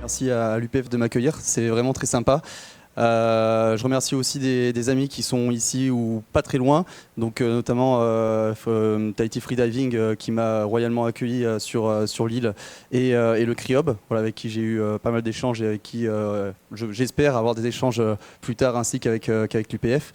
Merci à l'UPF de m'accueillir, c'est vraiment très sympa. Je remercie aussi des amis qui sont ici ou pas très loin, donc notamment Tahiti Freediving qui m'a royalement accueilli sur l'île et le CRIOB, voilà, avec qui j'ai eu pas mal d'échanges et avec qui j'espère avoir des échanges plus tard ainsi qu'avec l'UPF.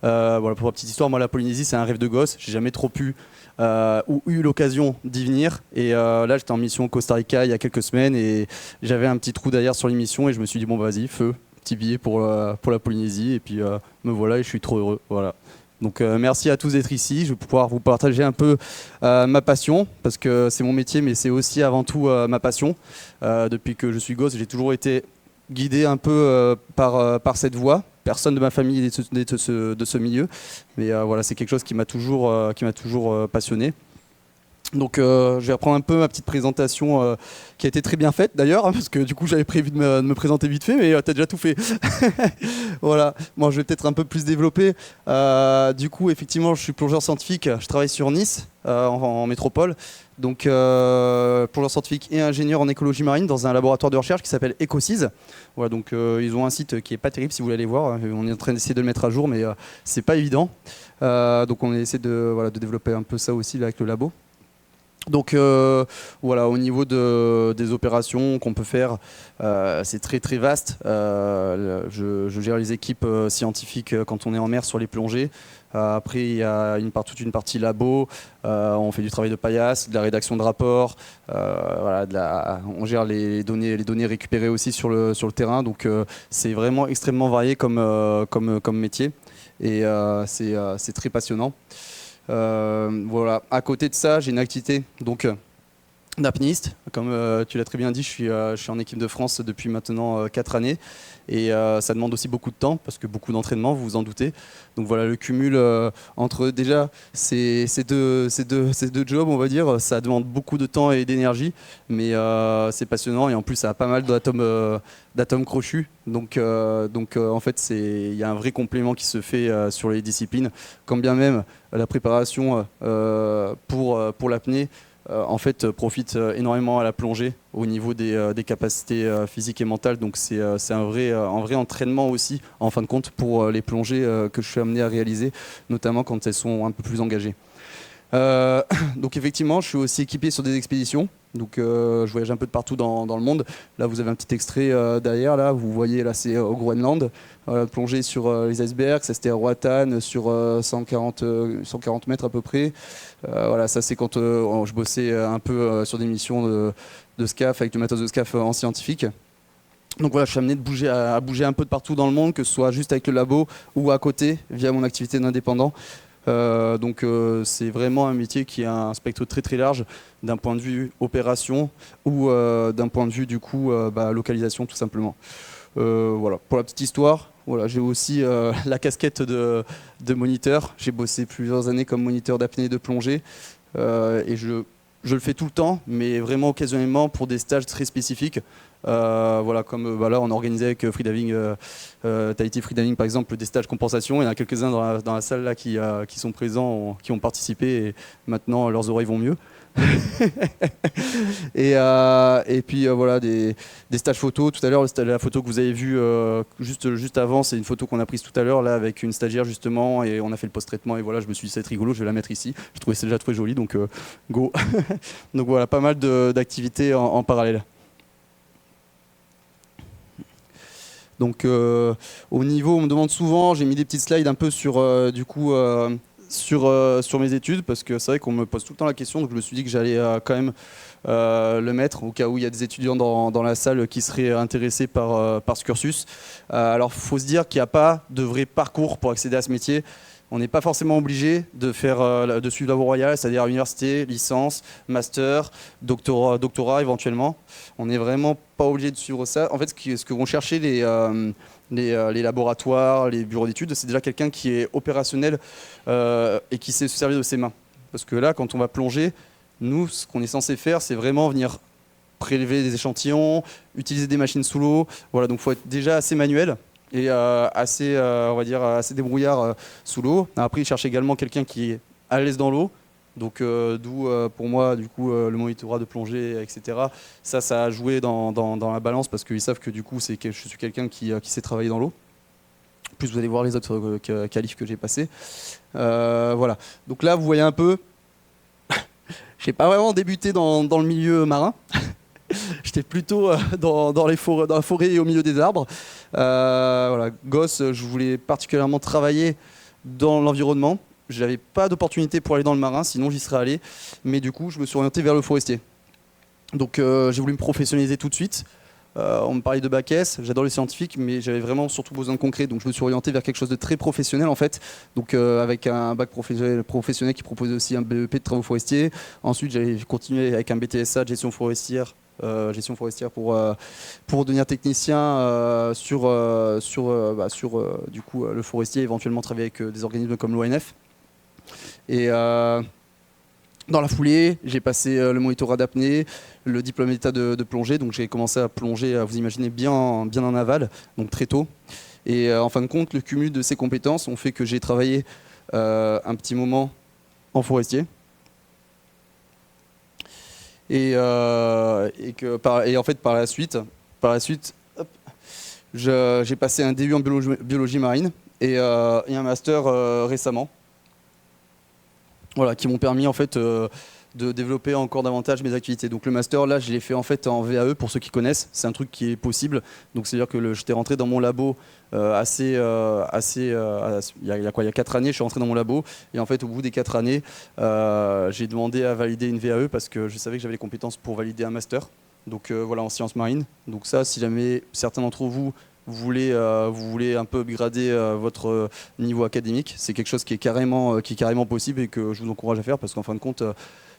Voilà, pour la petite histoire, moi la Polynésie c'est un rêve de gosse, j'ai jamais trop pu ou eu l'occasion d'y venir et là j'étais en mission au Costa Rica il y a quelques semaines et j'avais un petit trou derrière sur l'émission et je me suis dit bon vas-y feu, petit billet pour la Polynésie et puis me voilà et je suis trop heureux, voilà. Donc merci à tous d'être ici, je vais pouvoir vous partager un peu ma passion parce que c'est mon métier mais c'est aussi avant tout ma passion. Depuis que je suis gosse j'ai toujours été guidé un peu par cette voie. Personne de ma famille est de ce milieu, mais voilà, c'est quelque chose qui m'a toujours passionné. Donc je vais reprendre un peu ma petite présentation qui a été très bien faite d'ailleurs, hein, parce que du coup j'avais prévu de me présenter vite fait, mais t'as déjà tout fait. Voilà, moi je vais peut-être un peu plus développer. Du coup effectivement je suis plongeur scientifique, je travaille sur Nice, en métropole. Donc plongeur scientifique et ingénieur en écologie marine dans un laboratoire de recherche qui s'appelle EcoSys. Voilà, donc ils ont un site qui est pas terrible si vous voulez aller voir. On est en train d'essayer de le mettre à jour, mais c'est pas évident. Donc on essaie de développer un peu ça aussi là, avec le labo. Donc voilà, au niveau des opérations qu'on peut faire, c'est très très vaste. Je gère les équipes scientifiques quand on est en mer sur les plongées. Après, il y a toute une partie labo. On fait du travail de paillasse, de la rédaction de rapports. Voilà, on gère les données récupérées aussi sur le terrain. Donc c'est vraiment extrêmement varié comme métier. Et c'est très passionnant. Voilà. À côté de ça, j'ai une activité d'apnéiste. Comme tu l'as très bien dit, je suis en équipe de France depuis maintenant 4 années. Et ça demande aussi beaucoup de temps, parce que beaucoup d'entraînement, vous vous en doutez. Donc voilà, le cumul entre déjà ces deux jobs, on va dire, ça demande beaucoup de temps et d'énergie. Mais c'est passionnant et en plus, ça a pas mal d'atomes crochus. Donc en fait, il y a un vrai complément qui se fait sur les disciplines. Quand bien même la préparation pour l'apnée, en fait, profite énormément à la plongée au niveau des capacités physiques et mentales. Donc c'est un vrai entraînement aussi, en fin de compte, pour les plongées que je suis amené à réaliser, notamment quand elles sont un peu plus engagées. Donc effectivement, je suis aussi équipé sur des expéditions. Donc je voyage un peu de partout dans le monde. Là, vous avez un petit extrait derrière. Là, vous voyez, là, c'est au Groenland. Plongée sur les icebergs. Ça, c'était à Roatan, sur 140 mètres à peu près. Voilà, ça, c'est quand je bossais un peu sur des missions de SCAF, avec du matos de SCAF en scientifique. Donc voilà, je suis amené à bouger un peu de partout dans le monde, que ce soit juste avec le labo ou à côté, via mon activité d'indépendant. Donc c'est vraiment un métier qui a un spectre très très large d'un point de vue opération ou d'un point de vue du coup localisation tout simplement. Voilà, pour la petite histoire, voilà, j'ai aussi la casquette de moniteur. J'ai bossé plusieurs années comme moniteur d'apnée et de plongée et je le fais tout le temps, mais vraiment occasionnellement pour des stages très spécifiques. Voilà, comme là on a organisé avec Freediving, Tahiti Freediving par exemple, des stages compensation. Il y en a quelques-uns dans la salle là qui sont présents, qui ont participé et maintenant leurs oreilles vont mieux. Et puis voilà, des stages photos. Tout à l'heure, la photo que vous avez vue juste avant, c'est une photo qu'on a prise tout à l'heure là avec une stagiaire justement, et on a fait le post-traitement. Et voilà, je me suis dit c'est rigolo, je vais la mettre ici. Je trouvais ça déjà très joli, donc go. Donc voilà, pas mal d'activités en parallèle. Donc au niveau, on me demande souvent, j'ai mis des petites slides un peu sur sur mes études, parce que c'est vrai qu'on me pose tout le temps la question, donc je me suis dit que j'allais quand même le mettre au cas où il y a des étudiants dans la salle qui seraient intéressés par ce cursus. Alors il faut se dire qu'il n'y a pas de vrai parcours pour accéder à ce métier. On n'est pas forcément obligé de suivre la voie royale, c'est-à-dire université, licence, master, doctorat éventuellement. On n'est vraiment pas obligé de suivre ça. En fait, ce que vont chercher les laboratoires, les bureaux d'études, c'est déjà quelqu'un qui est opérationnel et qui sait se servir de ses mains. Parce que là, quand on va plonger, nous, ce qu'on est censé faire, c'est vraiment venir prélever des échantillons, utiliser des machines sous l'eau. Voilà, donc il faut être déjà assez manuel et on va dire, assez débrouillard sous l'eau. Après, il cherche également quelqu'un qui est à l'aise dans l'eau, Donc d'où pour moi du coup le monitorat de plongée, etc. Ça a joué dans la balance parce qu'ils savent que du coup je suis quelqu'un qui sait travailler dans l'eau. Plus vous allez voir les autres qualifs que j'ai passés. Voilà. Donc là vous voyez un peu, j'ai pas vraiment débuté dans le milieu marin. J'étais plutôt dans la forêt et au milieu des arbres. Voilà. Gosse, je voulais particulièrement travailler dans l'environnement. Je n'avais pas d'opportunité pour aller dans le marin, sinon j'y serais allé. Mais du coup, je me suis orienté vers le forestier. Donc j'ai voulu me professionnaliser tout de suite. On me parlait de bac S, j'adore les scientifiques, mais j'avais vraiment surtout besoin de concret. Donc je me suis orienté vers quelque chose de très professionnel en fait. Donc avec un bac professionnel qui proposait aussi un BEP de travaux forestiers. Ensuite, j'avais continué avec un BTSA de gestion forestière. Pour devenir technicien sur du coup, le forestier, éventuellement travailler avec des organismes comme l'ONF. Et dans la foulée, j'ai passé le monitorat d'apnée, le diplôme d'état de plongée, donc j'ai commencé à plonger, vous imaginez, bien en aval, donc très tôt. Et en fin de compte, le cumul de ces compétences ont fait que j'ai travaillé un petit moment en forestier. Et en fait, par la suite hop, j'ai passé un DU en biologie marine et un master récemment. Voilà, qui m'ont permis en fait de développer encore davantage mes activités. Donc le master là, je l'ai fait en fait en VAE pour ceux qui connaissent. C'est un truc qui est possible. Donc c'est à dire que j'étais rentré dans mon labo il y a 4 années, je suis rentré dans mon labo et en fait au bout des 4 années, j'ai demandé à valider une VAE parce que je savais que j'avais les compétences pour valider un master. Donc voilà, en sciences marines. Donc ça, si jamais certains d'entre vous voulez un peu upgrader votre niveau académique, c'est quelque chose qui est carrément possible et que je vous encourage à faire parce qu'en fin de compte,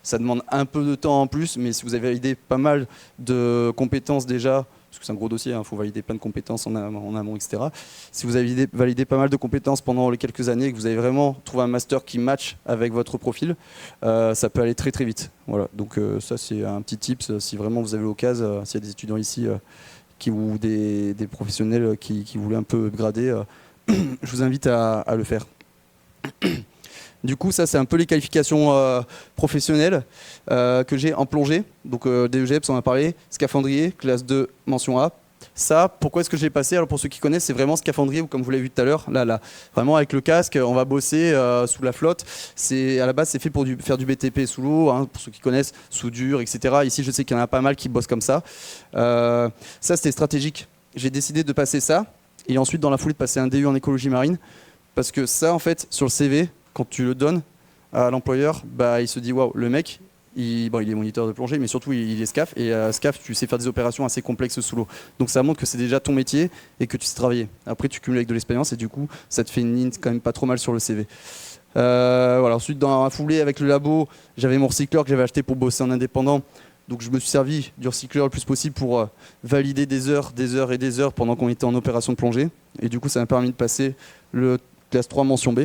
ça demande un peu de temps en plus, mais si vous avez validé pas mal de compétences déjà, parce que c'est un gros dossier, il faut valider plein de compétences en amont, etc. Si vous avez validé pas mal de compétences pendant les quelques années et que vous avez vraiment trouvé un master qui match avec votre profil, ça peut aller très très vite. Voilà. Donc ça c'est un petit tips si vraiment vous avez l'occasion, s'il y a des étudiants ici ou des professionnels qui voulaient un peu upgrader, je vous invite à le faire. Du coup, ça, c'est un peu les qualifications professionnelles que j'ai en plongée. Donc, DEGEPS, on en a parlé. Scaphandrier, classe 2, mention A. Ça, pourquoi est-ce que je l'ai passé? Alors, pour ceux qui connaissent, c'est vraiment scaphandrier, comme vous l'avez vu tout à l'heure. Là, vraiment avec le casque, on va bosser sous la flotte. À la base, c'est fait pour faire du BTP sous l'eau, hein, pour ceux qui connaissent, soudure, etc. Ici, je sais qu'il y en a pas mal qui bossent comme ça. Ça, c'était stratégique. J'ai décidé de passer ça. Et ensuite, dans la foulée, de passer un DU en écologie marine. Parce que ça, en fait, sur le CV, quand tu le donnes à l'employeur, bah, il se dit waouh, le mec, il est moniteur de plongée, mais surtout il est SCAF. Et SCAF, tu sais faire des opérations assez complexes sous l'eau. Donc ça montre que c'est déjà ton métier et que tu sais travailler. Après, tu cumules avec de l'expérience et du coup, ça te fait une ligne quand même pas trop mal sur le CV. Voilà. Ensuite, dans la foulée, avec le labo, j'avais mon recycleur que j'avais acheté pour bosser en indépendant. Donc je me suis servi du recycleur le plus possible pour valider des heures et des heures pendant qu'on était en opération de plongée. Et du coup, ça m'a permis de passer le classe 3 mention B.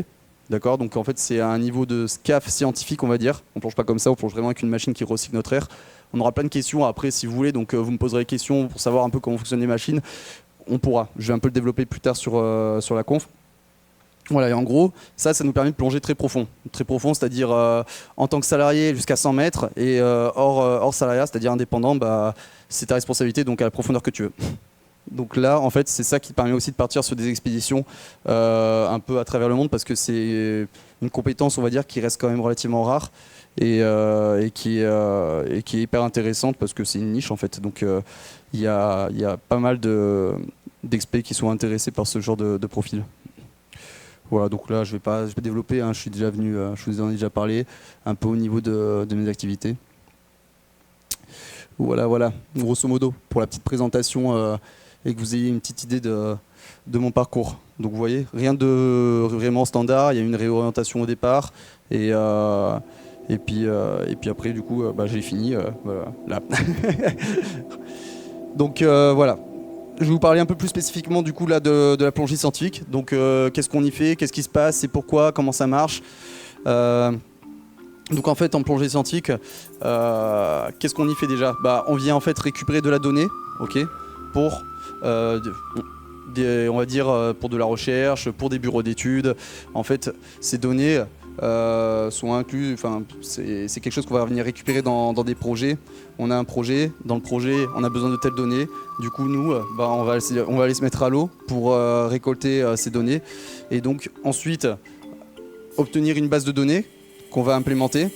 D'accord, donc en fait c'est un niveau de SCAF scientifique, on va dire. On plonge pas comme ça, on plonge vraiment avec une machine qui recycle notre air. On aura plein de questions après si vous voulez, donc vous me poserez des questions pour savoir un peu comment fonctionnent les machines. On pourra, je vais un peu le développer plus tard sur la conf. Voilà, et en gros, ça nous permet de plonger très profond. Très profond, c'est-à-dire en tant que salarié jusqu'à 100 mètres et hors salariat, c'est-à-dire indépendant, bah, c'est ta responsabilité, donc à la profondeur que tu veux. Donc là, en fait, c'est ça qui permet aussi de partir sur des expéditions un peu à travers le monde parce que c'est une compétence, on va dire, qui reste quand même relativement rare et qui est hyper intéressante parce que c'est une niche en fait. Donc il y a pas mal d'expés qui sont intéressés par ce genre de profil. Voilà, donc là, je vais pas développer. Hein, je suis déjà venu, je vous en ai déjà parlé un peu au niveau de mes activités. Voilà, grosso modo, pour la petite présentation. Et que vous ayez une petite idée de mon parcours. Donc vous voyez, rien de vraiment standard, il y a une réorientation au départ, et puis après du coup j'ai fini, voilà, là. Donc voilà, je vais vous parler un peu plus spécifiquement du coup là de la plongée scientifique. Donc qu'est-ce qu'on y fait, qu'est-ce qui se passe, et pourquoi, comment ça marche. Donc en fait en plongée scientifique, qu'est-ce qu'on y fait déjà? On vient en fait récupérer de la donnée, ok, pour on va dire pour de la recherche, pour des bureaux d'études. En fait, ces données, sont inclus. Enfin, c'est quelque chose qu'on va venir récupérer dans des projets. On a un projet, dans le projet, on a besoin de telles données. Du coup, nous, on va aller se mettre à l'eau pour récolter ces données. Et donc, ensuite, obtenir une base de données qu'on va implémenter.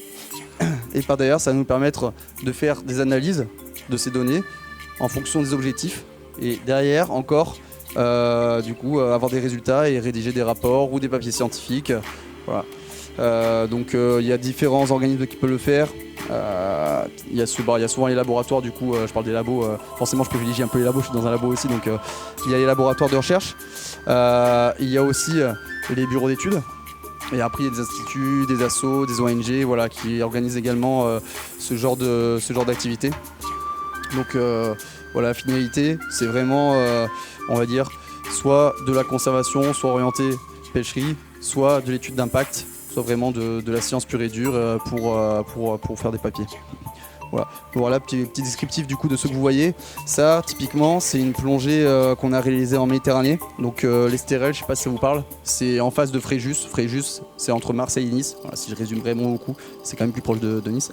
Et par derrière, ça va nous permettre de faire des analyses de ces données en fonction des objectifs. Et derrière, encore, avoir des résultats et rédiger des rapports ou des papiers scientifiques. Voilà. Il y a différents organismes qui peuvent le faire. Il y a souvent les laboratoires, du coup, je parle des labos. Forcément, je privilégie un peu les labos, je suis dans un labo aussi. Donc, il y a les laboratoires de recherche. Il y a aussi les bureaux d'études. Et après, il y a des instituts, des assos, des ONG, voilà, qui organisent également ce genre d'activité. Donc la finalité, c'est vraiment, on va dire, soit de la conservation, soit orienté pêcherie, soit de l'étude d'impact, soit vraiment de la science pure et dure pour faire des papiers. Voilà, petit descriptif du coup de ce que vous voyez. Ça, typiquement, c'est une plongée qu'on a réalisée en Méditerranée. Donc l'Estérel, je sais pas si ça vous parle. C'est en face de Fréjus. Fréjus, c'est entre Marseille et Nice. Voilà, si je résume vraiment beaucoup, c'est quand même plus proche de Nice.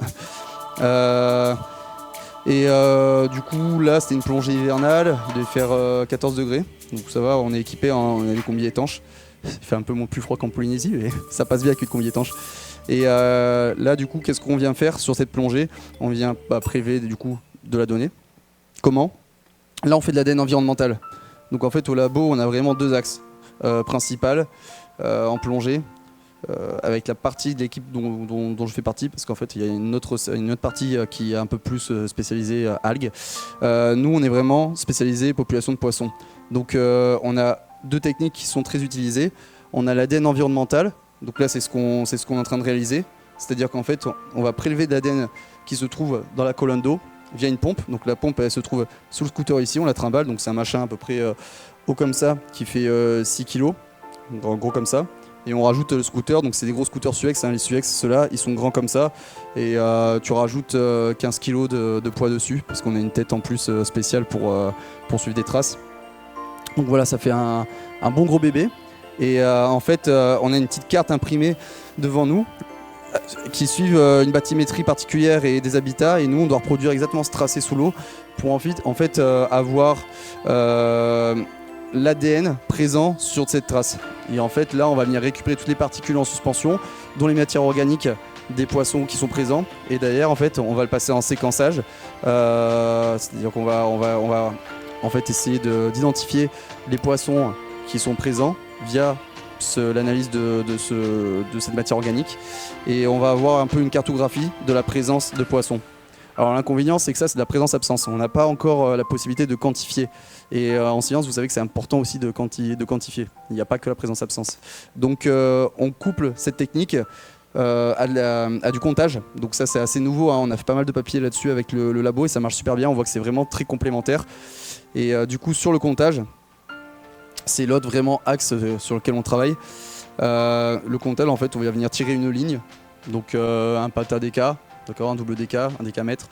Du coup, là, c'était une plongée hivernale. Il devait faire 14 degrés. Donc ça va, on est équipé, on a des combis étanches. Il fait un peu plus froid qu'en Polynésie, mais ça passe bien avec une combi étanche. Et là, du coup, qu'est-ce qu'on vient faire sur cette plongée? On vient prélever du coup de la donnée. Comment? Là, on fait de l'ADN environnemental. Donc en fait, au labo, on a vraiment deux axes principaux en plongée, avec la partie de l'équipe dont je fais partie, parce qu'en fait, il y a une autre partie qui est un peu plus spécialisée algues. Nous, on est vraiment spécialisé population de poissons. Donc on a deux techniques qui sont très utilisées. On a l'ADN environnemental. Donc là, c'est ce qu'on est en train de réaliser. C'est-à-dire qu'en fait, on va prélever de l'ADN qui se trouve dans la colonne d'eau via une pompe. Donc la pompe, elle se trouve sous le scooter ici, on la trimballe. Donc c'est un machin à peu près haut comme ça, qui fait 6 kg, en gros comme ça. Et on rajoute le scooter, donc c'est des gros scooters Suex. Les Suex, ceux-là, ils sont grands comme ça. Et tu rajoutes 15 kg de poids dessus, parce qu'on a une tête en plus spéciale pour suivre des traces. Donc voilà, ça fait un bon gros bébé. Et en fait, on a une petite carte imprimée devant nous qui suivent une bathymétrie particulière et des habitats. Et nous, on doit reproduire exactement ce tracé sous l'eau pour ensuite avoir l'ADN présent sur cette trace. Et en fait, là, on va venir récupérer toutes les particules en suspension, dont les matières organiques des poissons qui sont présents. Et d'ailleurs, en fait, on va le passer en séquençage. C'est-à-dire qu'on va en fait essayer d'identifier les poissons qui sont présents via l'analyse de cette matière organique, et on va avoir un peu une cartographie de la présence de poissons. Alors l'inconvénient, c'est que ça, c'est de la présence-absence. On n'a pas encore la possibilité de quantifier. Et en science, vous savez que c'est important aussi de quantifier. Il n'y a pas que la présence-absence. Donc on couple cette technique à du comptage. Donc ça, c'est assez nouveau, hein. On a fait pas mal de papiers là-dessus avec le labo et ça marche super bien. On voit que c'est vraiment très complémentaire. Et du coup, sur le comptage, c'est l'autre vraiment axe sur lequel on travaille. Le comptage, en fait, on va venir tirer une ligne, donc un pata DK, d'accord, un double DK, un décamètre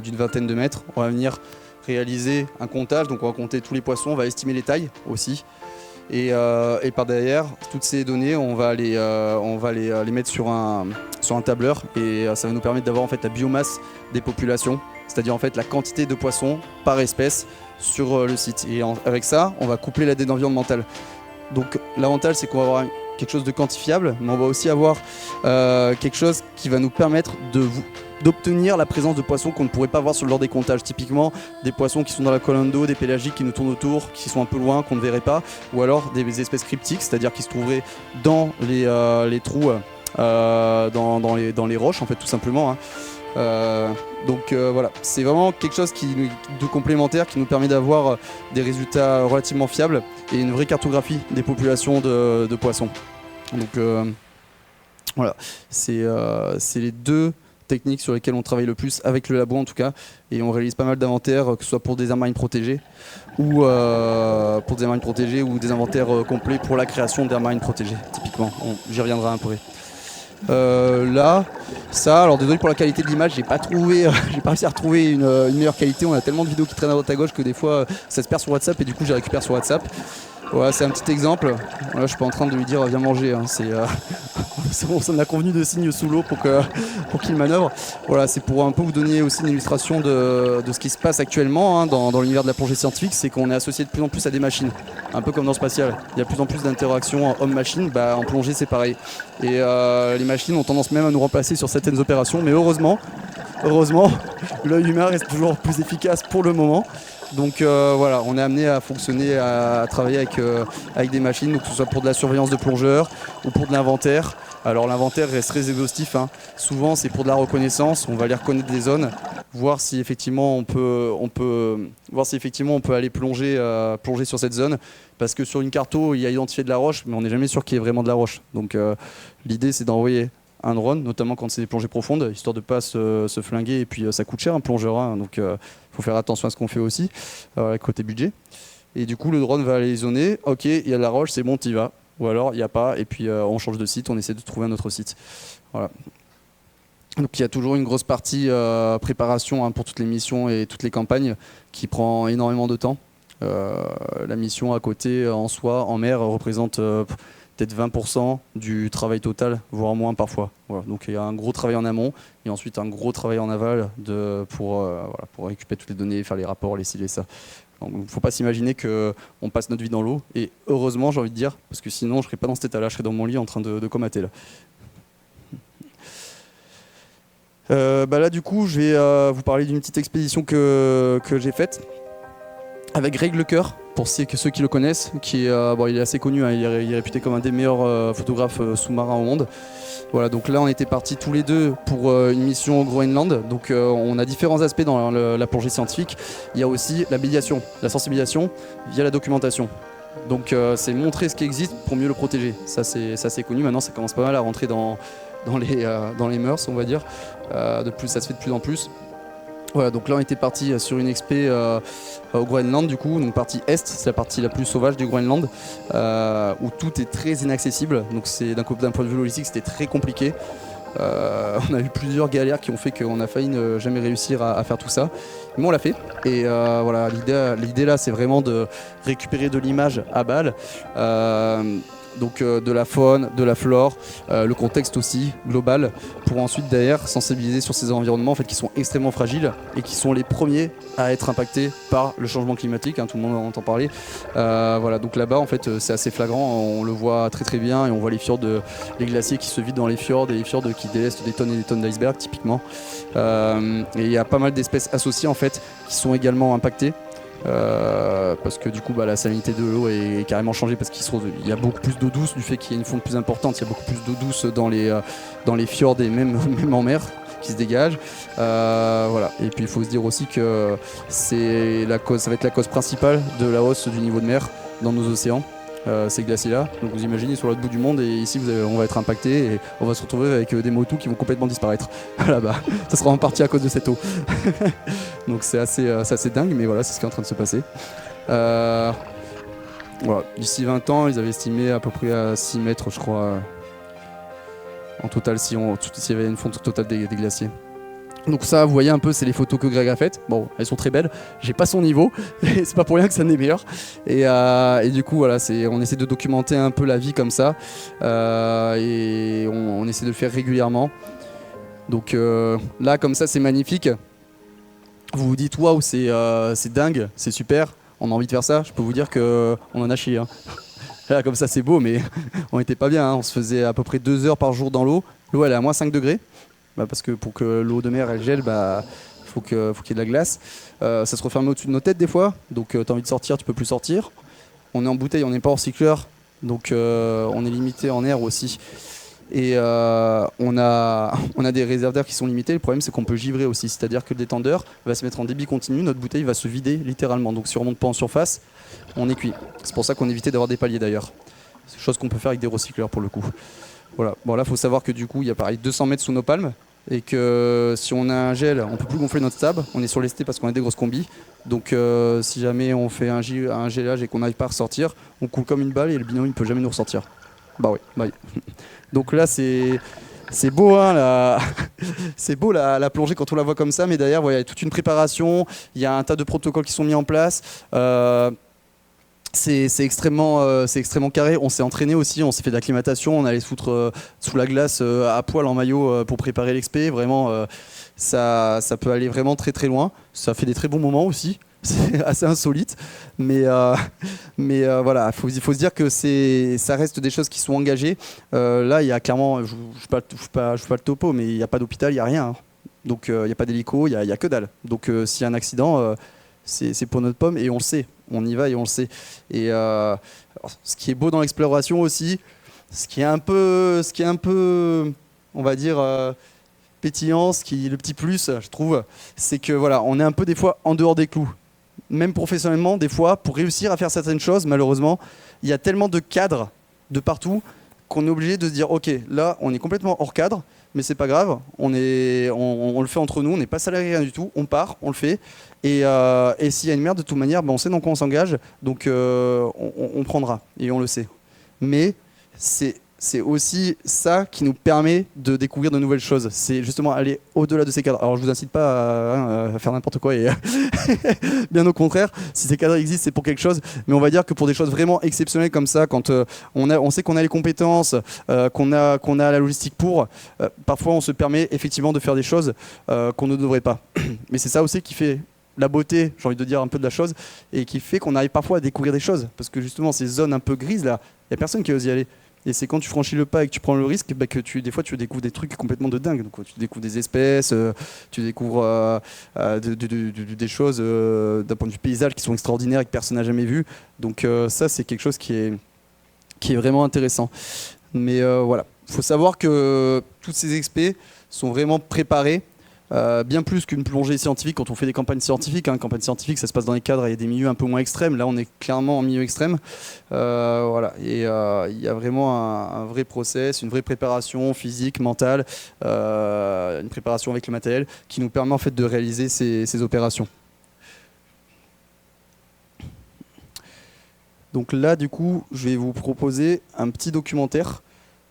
d'une vingtaine de mètres. On va venir réaliser un comptage, donc on va compter tous les poissons, on va estimer les tailles aussi. Et par derrière, toutes ces données, on va les mettre sur un tableur, et ça va nous permettre d'avoir en fait la biomasse des populations, c'est-à-dire en fait la quantité de poissons par espèce sur le site. Et avec ça, on va coupler l'ADN environnemental. Donc l'avantage, c'est qu'on va avoir quelque chose de quantifiable, mais on va aussi avoir quelque chose qui va nous permettre d'obtenir la présence de poissons qu'on ne pourrait pas voir lors des comptages. Typiquement, des poissons qui sont dans la colonne d'eau, des pélagiques qui nous tournent autour, qui sont un peu loin, qu'on ne verrait pas, ou alors des espèces cryptiques, c'est-à-dire qui se trouveraient dans les trous, dans les roches, en fait, tout simplement, hein. Voilà, c'est vraiment quelque chose de complémentaire qui nous permet d'avoir des résultats relativement fiables et une vraie cartographie des populations de poissons. Donc voilà, c'est les deux techniques sur lesquelles on travaille le plus avec le labo en tout cas, et on réalise pas mal d'inventaires, que ce soit pour des aires marines protégées ou des inventaires complets pour la création d'aires marines protégées typiquement. J'y reviendrai un peu. Alors désolé pour la qualité de l'image, j'ai pas réussi à retrouver une meilleure qualité. On a tellement de vidéos qui traînent à droite à gauche que des fois ça se perd sur WhatsApp, et du coup j'ai récupéré sur WhatsApp. Ouais, c'est un petit exemple. Là, je suis pas en train de lui dire viens manger. Hein. C'est bon, on a convenu de signes sous l'eau pour qu'il manœuvre. Voilà, c'est pour un peu vous donner aussi une illustration de ce qui se passe actuellement hein, dans l'univers de la plongée scientifique. C'est qu'on est associé de plus en plus à des machines, un peu comme dans le spatial. Il y a de plus en plus d'interactions homme-machine. Bah, en plongée, c'est pareil. Et les machines ont tendance même à nous remplacer sur certaines opérations. Mais heureusement, l'œil humain reste toujours plus efficace pour le moment. Donc voilà, on est amené à fonctionner, à travailler avec des machines, donc que ce soit pour de la surveillance de plongeurs ou pour de l'inventaire. Alors l'inventaire reste très exhaustif, hein. Souvent c'est pour de la reconnaissance, on va aller reconnaître des zones, voir si effectivement on peut aller plonger sur cette zone. Parce que sur une carto, il y a identifié de la roche, mais on n'est jamais sûr qu'il y ait vraiment de la roche. Donc l'idée c'est d'envoyer un drone, notamment quand c'est des plongées profondes, histoire de ne pas se flinguer. Et puis ça coûte cher un plongeur, hein, donc il faut faire attention à ce qu'on fait aussi, côté budget. Et du coup, le drone va aller zoner. Ok, il y a de la roche, c'est bon, t'y vas. Ou alors, il n'y a pas, et puis on change de site, on essaie de trouver un autre site. Voilà. Donc il y a toujours une grosse partie préparation hein, pour toutes les missions et toutes les campagnes qui prend énormément de temps. La mission à côté, en soi, en mer, représente peut-être 20% du travail total, voire moins parfois. Voilà. Donc il y a un gros travail en amont et ensuite un gros travail en aval pour récupérer toutes les données, faire les rapports, les ci, les ça. Donc il ne faut pas s'imaginer qu'on passe notre vie dans l'eau. Et heureusement, j'ai envie de dire, parce que sinon je ne serais pas dans cet état-là, je serais dans mon lit en train de comater là. Là du coup, je vais vous parler d'une petite expédition que j'ai faite avec Greg Lecoeur, pour ceux qui le connaissent, il est assez connu, hein, il est réputé comme un des meilleurs photographes sous-marins au monde. Voilà, donc là on était partis tous les deux pour une mission au Groenland. Donc on a différents aspects dans la plongée scientifique. Il y a aussi la médiation, la sensibilisation via la documentation. Donc c'est montrer ce qui existe pour mieux le protéger. Ça c'est connu, maintenant ça commence pas mal à rentrer dans les mœurs, on va dire. Ça se fait de plus en plus. Voilà, donc là on était parti sur une expé au Groenland du coup, donc partie est, c'est la partie la plus sauvage du Groenland, où tout est très inaccessible, donc d'un point de vue logistique c'était très compliqué. On a eu plusieurs galères qui ont fait qu'on a failli ne jamais réussir à faire tout ça, mais on l'a fait. Et voilà, l'idée là c'est vraiment de récupérer de l'image à balle. Donc de la faune, de la flore, le contexte aussi global, pour ensuite derrière sensibiliser sur ces environnements en fait, qui sont extrêmement fragiles et qui sont les premiers à être impactés par le changement climatique, hein, tout le monde en entend parler. Voilà, donc là-bas en fait c'est assez flagrant, on le voit très très bien et on voit les glaciers qui se vident dans les fjords et les fjords qui délestent des tonnes et des tonnes d'icebergs typiquement. Et il y a pas mal d'espèces associées en fait qui sont également impactées. Parce que du coup la salinité de l'eau est carrément changée parce qu'il y a beaucoup plus d'eau douce du fait qu'il y a une fonte plus importante, il y a beaucoup plus d'eau douce dans les fjords et même en mer qui se dégage. Voilà. Et puis il faut se dire aussi que ça va être la cause principale de la hausse du niveau de mer dans nos océans. Ces glaciers-là. Donc vous imaginez sur l'autre bout du monde et ici on va être impacté et on va se retrouver avec des motus qui vont complètement disparaître. Là-bas, ça sera en partie à cause de cette eau. Donc c'est assez dingue, mais voilà, c'est ce qui est en train de se passer. Voilà. D'ici 20 ans, ils avaient estimé à peu près à 6 mètres, je crois, en total, s'il y avait une fonte totale des glaciers. Donc ça, vous voyez un peu, c'est les photos que Greg a faites. Bon, elles sont très belles. J'ai pas son niveau, mais c'est pas pour rien que ça en est meilleur. Et du coup, voilà, on essaie de documenter un peu la vie comme ça, et on essaie de le faire régulièrement. Donc là, comme ça, c'est magnifique. Vous vous dites waouh, c'est dingue, c'est super. On a envie de faire ça. Je peux vous dire que on en a chié. Hein. Là, comme ça, c'est beau, mais on était pas bien. Hein. On se faisait à peu près 2 heures par jour dans l'eau. L'eau, elle est à moins 5 degrés. Parce que pour que l'eau de mer elle gèle, faut qu'il y ait de la glace. Ça se referme au-dessus de nos têtes des fois, donc tu as envie de sortir, tu peux plus sortir. On est en bouteille, on n'est pas hors cycleur, donc on est limité en air aussi. Et on a des réserves d'air qui sont limitées. Le problème c'est qu'on peut givrer aussi, c'est-à-dire que le détendeur va se mettre en débit continu, notre bouteille va se vider littéralement. Donc si on remonte pas en surface, on est cuit. C'est pour ça qu'on évitait d'avoir des paliers d'ailleurs. C'est chose qu'on peut faire avec des recycleurs pour le coup. Voilà. Bon là, il faut savoir que du coup, il y a pareil 200 mètres sous nos palmes et que si on a un gel, on peut plus gonfler notre stab. On est sur lesté parce qu'on a des grosses combis. Donc si jamais on fait un gélage et qu'on n'arrive pas à ressortir, on coule comme une balle et le binôme ne peut jamais nous ressortir. Bah oui. Donc là, c'est beau, hein, c'est beau la plongée quand on la voit comme ça, mais derrière, il y a toute une préparation, il y a un tas de protocoles qui sont mis en place. c'est extrêmement carré. On s'est entraîné aussi, on s'est fait de l'acclimatation, on allait se foutre sous la glace à poil en maillot pour préparer l'expé. Vraiment, ça peut aller vraiment très très loin. Ça fait des très bons moments aussi. C'est assez insolite, mais voilà, il faut se dire que ça reste des choses qui sont engagées. Là, il y a clairement, je ne fais pas le topo, mais il n'y a pas d'hôpital, il n'y a rien, hein. Donc il n'y a pas d'hélico, il y a que dalle. Donc s'il y a un accident, c'est pour notre pomme et on le sait. On y va et on le sait. Et alors, ce qui est beau dans l'exploration aussi, ce qui est un peu, on va dire, pétillant, le petit plus, je trouve, c'est que voilà, on est un peu des fois en dehors des clous. Même professionnellement, des fois, pour réussir à faire certaines choses, malheureusement, il y a tellement de cadres de partout qu'on est obligé de se dire, ok, là, on est complètement hors cadre, mais c'est pas grave, on le fait entre nous, on n'est pas salarié rien du tout, on part, on le fait, et s'il y a une merde, de toute manière, ben, on sait dans quoi on s'engage, donc on prendra, et on le sait. Mais c'est aussi ça qui nous permet de découvrir de nouvelles choses. C'est justement aller au-delà de ces cadres. Alors je vous incite pas à faire n'importe quoi, et bien au contraire, si ces cadres existent, c'est pour quelque chose. Mais on va dire que pour des choses vraiment exceptionnelles comme ça, quand on sait qu'on a les compétences, qu'on a la logistique pour, parfois on se permet effectivement de faire des choses qu'on ne devrait pas. Mais c'est ça aussi qui fait la beauté, j'ai envie de dire un peu de la chose, et qui fait qu'on arrive parfois à découvrir des choses. Parce que justement, ces zones un peu grises là, il n'y a personne qui ose y aller. Et c'est quand tu franchis le pas et que tu prends le risque, bah, que des fois tu découvres des trucs complètement de dingue. Donc, tu découvres des espèces, tu découvres des choses d'un point de vue paysage qui sont extraordinaires et que personne n'a jamais vu. Donc ça, c'est quelque chose qui est vraiment intéressant. Mais voilà, il faut savoir que toutes ces expés sont vraiment préparées. Bien plus qu'une plongée scientifique quand on fait des campagnes scientifiques. Campagne scientifique, ça se passe dans les cadres, il y a des milieux un peu moins extrêmes. Là, on est clairement en milieu extrême. Voilà. Et il y a vraiment un vrai process, une vraie préparation physique, mentale, une préparation avec le matériel qui nous permet en fait de réaliser ces opérations. Donc là, du coup, je vais vous proposer un petit documentaire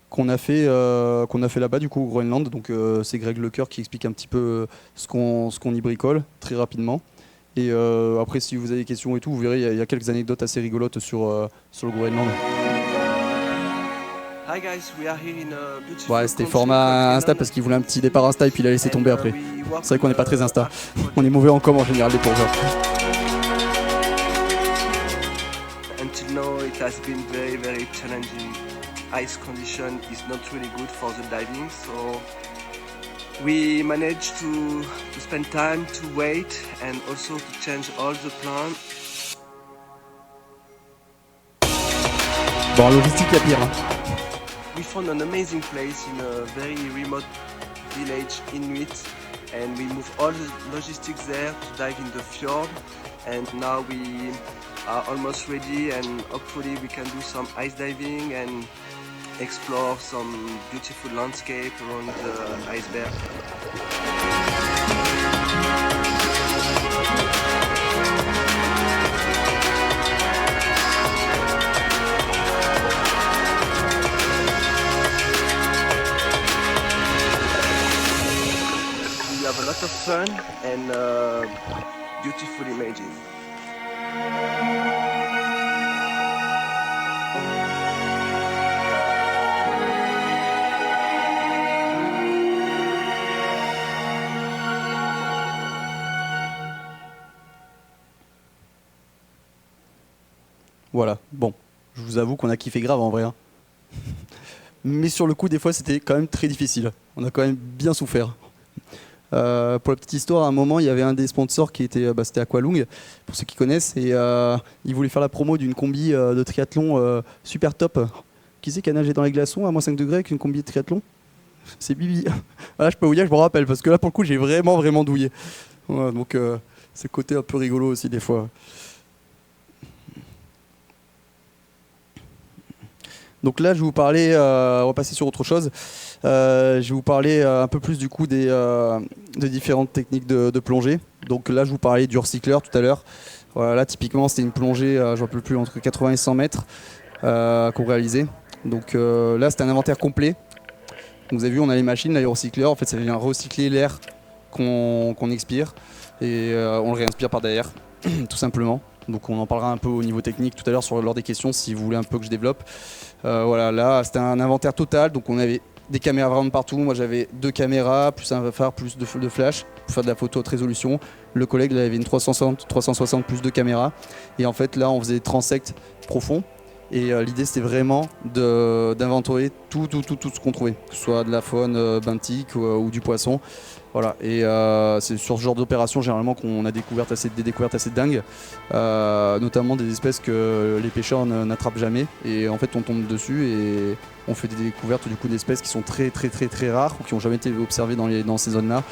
qu'on a fait là-bas du coup au Groenland. Donc c'est Greg Lecoeur qui explique un petit peu ce qu'on y bricole très rapidement. Et après, si vous avez des questions et tout, vous verrez, il y a quelques anecdotes assez rigolotes sur le Groenland. Hi guys, we are here in a beautiful Ouais, c'était format Insta parce qu'il voulait un petit départ Insta et puis il a laissé tomber après. C'est vrai qu'on n'est pas très Insta. On est mauvais en com en général, les plongeurs. Until now it has been very very challenging. Ice condition is not really good for the diving, so we managed to spend time to wait and also to change all the plan. Bon, en logistique, il y a pire. We found an amazing place in a very remote village, Inuit, and we moved all the logistics there to dive in the fjord. And now we are almost ready, and hopefully we can do some ice diving and explore some beautiful landscape around the iceberg. We have a lot of fun and beautiful images. Voilà, bon, je vous avoue qu'on a kiffé grave en vrai. Mais sur le coup, des fois, c'était quand même très difficile. On a quand même bien souffert. Pour la petite histoire, à un moment, il y avait un des sponsors qui était, c'était Aqualung, pour ceux qui connaissent, et il voulait faire la promo d'une combi de triathlon super top. Qui c'est qui a nagé dans les glaçons à moins 5 degrés avec une combi de triathlon? C'est Bibi. Voilà, je peux vous dire, je me rappelle, parce que là, pour le coup, j'ai vraiment douillé. Voilà, donc, c'est le côté un peu rigolo aussi, des fois. Donc là, je vais vous parler, on va passer sur autre chose. Je vais vous parler un peu plus du coup des différentes techniques de plongée. Donc là, je vous parlais du recycleur tout à l'heure. Voilà, là, typiquement, c'était une plongée, je ne rappelle plus, entre 80 et 100 mètres qu'on réalisait. Donc là, c'était un inventaire complet. Donc, vous avez vu, on a les machines, là, les recycleurs. En fait, ça vient recycler l'air qu'on expire et on le réinspire par derrière, tout simplement. Donc on en parlera un peu au niveau technique tout à l'heure lors des questions si vous voulez un peu que je développe. Voilà, là c'était un inventaire total, donc on avait des caméras vraiment partout. Moi j'avais 2 caméras, plus un phare, plus de flash pour faire de la photo haute résolution. Le collègue il avait une 360 plus 2 caméras. Et en fait là on faisait des transects profonds. Et l'idée c'était vraiment d'inventorier tout ce qu'on trouvait, que ce soit de la faune benthique ou du poisson. Voilà. Et c'est sur ce genre d'opération généralement qu'on a des découvertes assez dingues, notamment des espèces que les pêcheurs n'attrapent jamais. Et en fait on tombe dessus et on fait des découvertes du coup d'espèces qui sont très rares ou qui n'ont jamais été observées dans ces zones-là,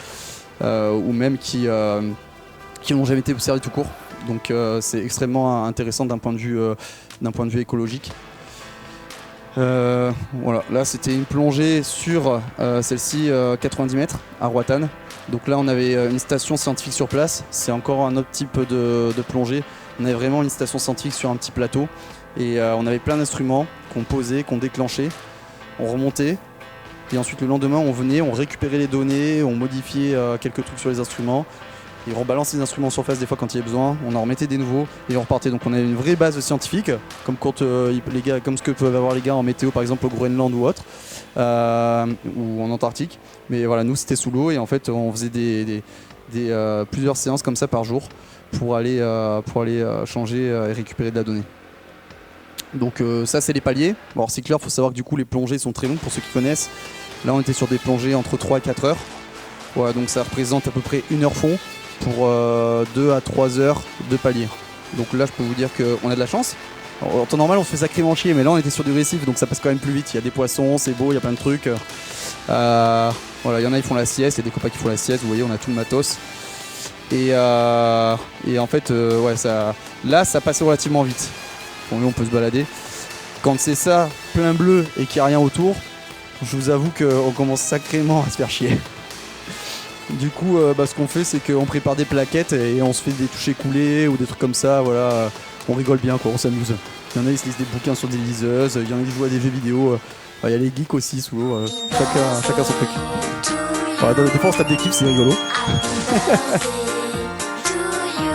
ou même qui n'ont jamais été observées tout court. Donc c'est extrêmement intéressant d'un point de vue écologique. Voilà, là c'était une plongée sur celle-ci 90 mètres à Roatan. Donc là on avait une station scientifique sur place, c'est encore un autre type de plongée. On avait vraiment une station scientifique sur un petit plateau et on avait plein d'instruments qu'on posait, qu'on déclenchait, on remontait et ensuite le lendemain on venait, on récupérait les données, on modifiait quelques trucs sur les instruments. Et on rebalance les instruments en surface des fois quand il y a besoin, on en remettait des nouveaux et on repartait. Donc on avait une vraie base scientifique, comme comme ce que peuvent avoir les gars en météo par exemple au Groenland ou autre, ou en Antarctique. Mais voilà, nous c'était sous l'eau et en fait on faisait plusieurs séances comme ça par jour pour aller changer et récupérer de la donnée. Donc ça c'est les paliers. Bon, Cycler, il faut savoir que du coup les plongées sont très longues pour ceux qui connaissent. Là on était sur des plongées entre 3 et 4 heures. Ouais, donc ça représente à peu près 1 heure fond pour 2 à 3 heures de palier. Donc là je peux vous dire qu'on a de la chance. Alors, en temps normal on se fait sacrément chier, mais là on était sur du récif donc ça passe quand même plus vite. Il y a des poissons, c'est beau, il y a plein de trucs. Voilà, il y en a qui font la sieste, il y a des copains qui font la sieste, vous voyez on a tout le matos. Et en fait ouais, là ça passe relativement vite. Bon, on peut se balader. Quand c'est ça, plein bleu et qu'il n'y a rien autour, je vous avoue qu'on commence sacrément à se faire chier. Du coup, ce qu'on fait, c'est qu'on prépare des plaquettes et on se fait des touchés coulés ou des trucs comme ça. Voilà, on rigole bien, quoi, on s'amuse. Il y en a, ils se lisent des bouquins sur des liseuses. Il y en a qui jouent à des jeux vidéo. Il y a les geeks aussi sous l'eau. Chacun son truc. Voilà, des fois, on se tape des kiffs, c'est rigolo.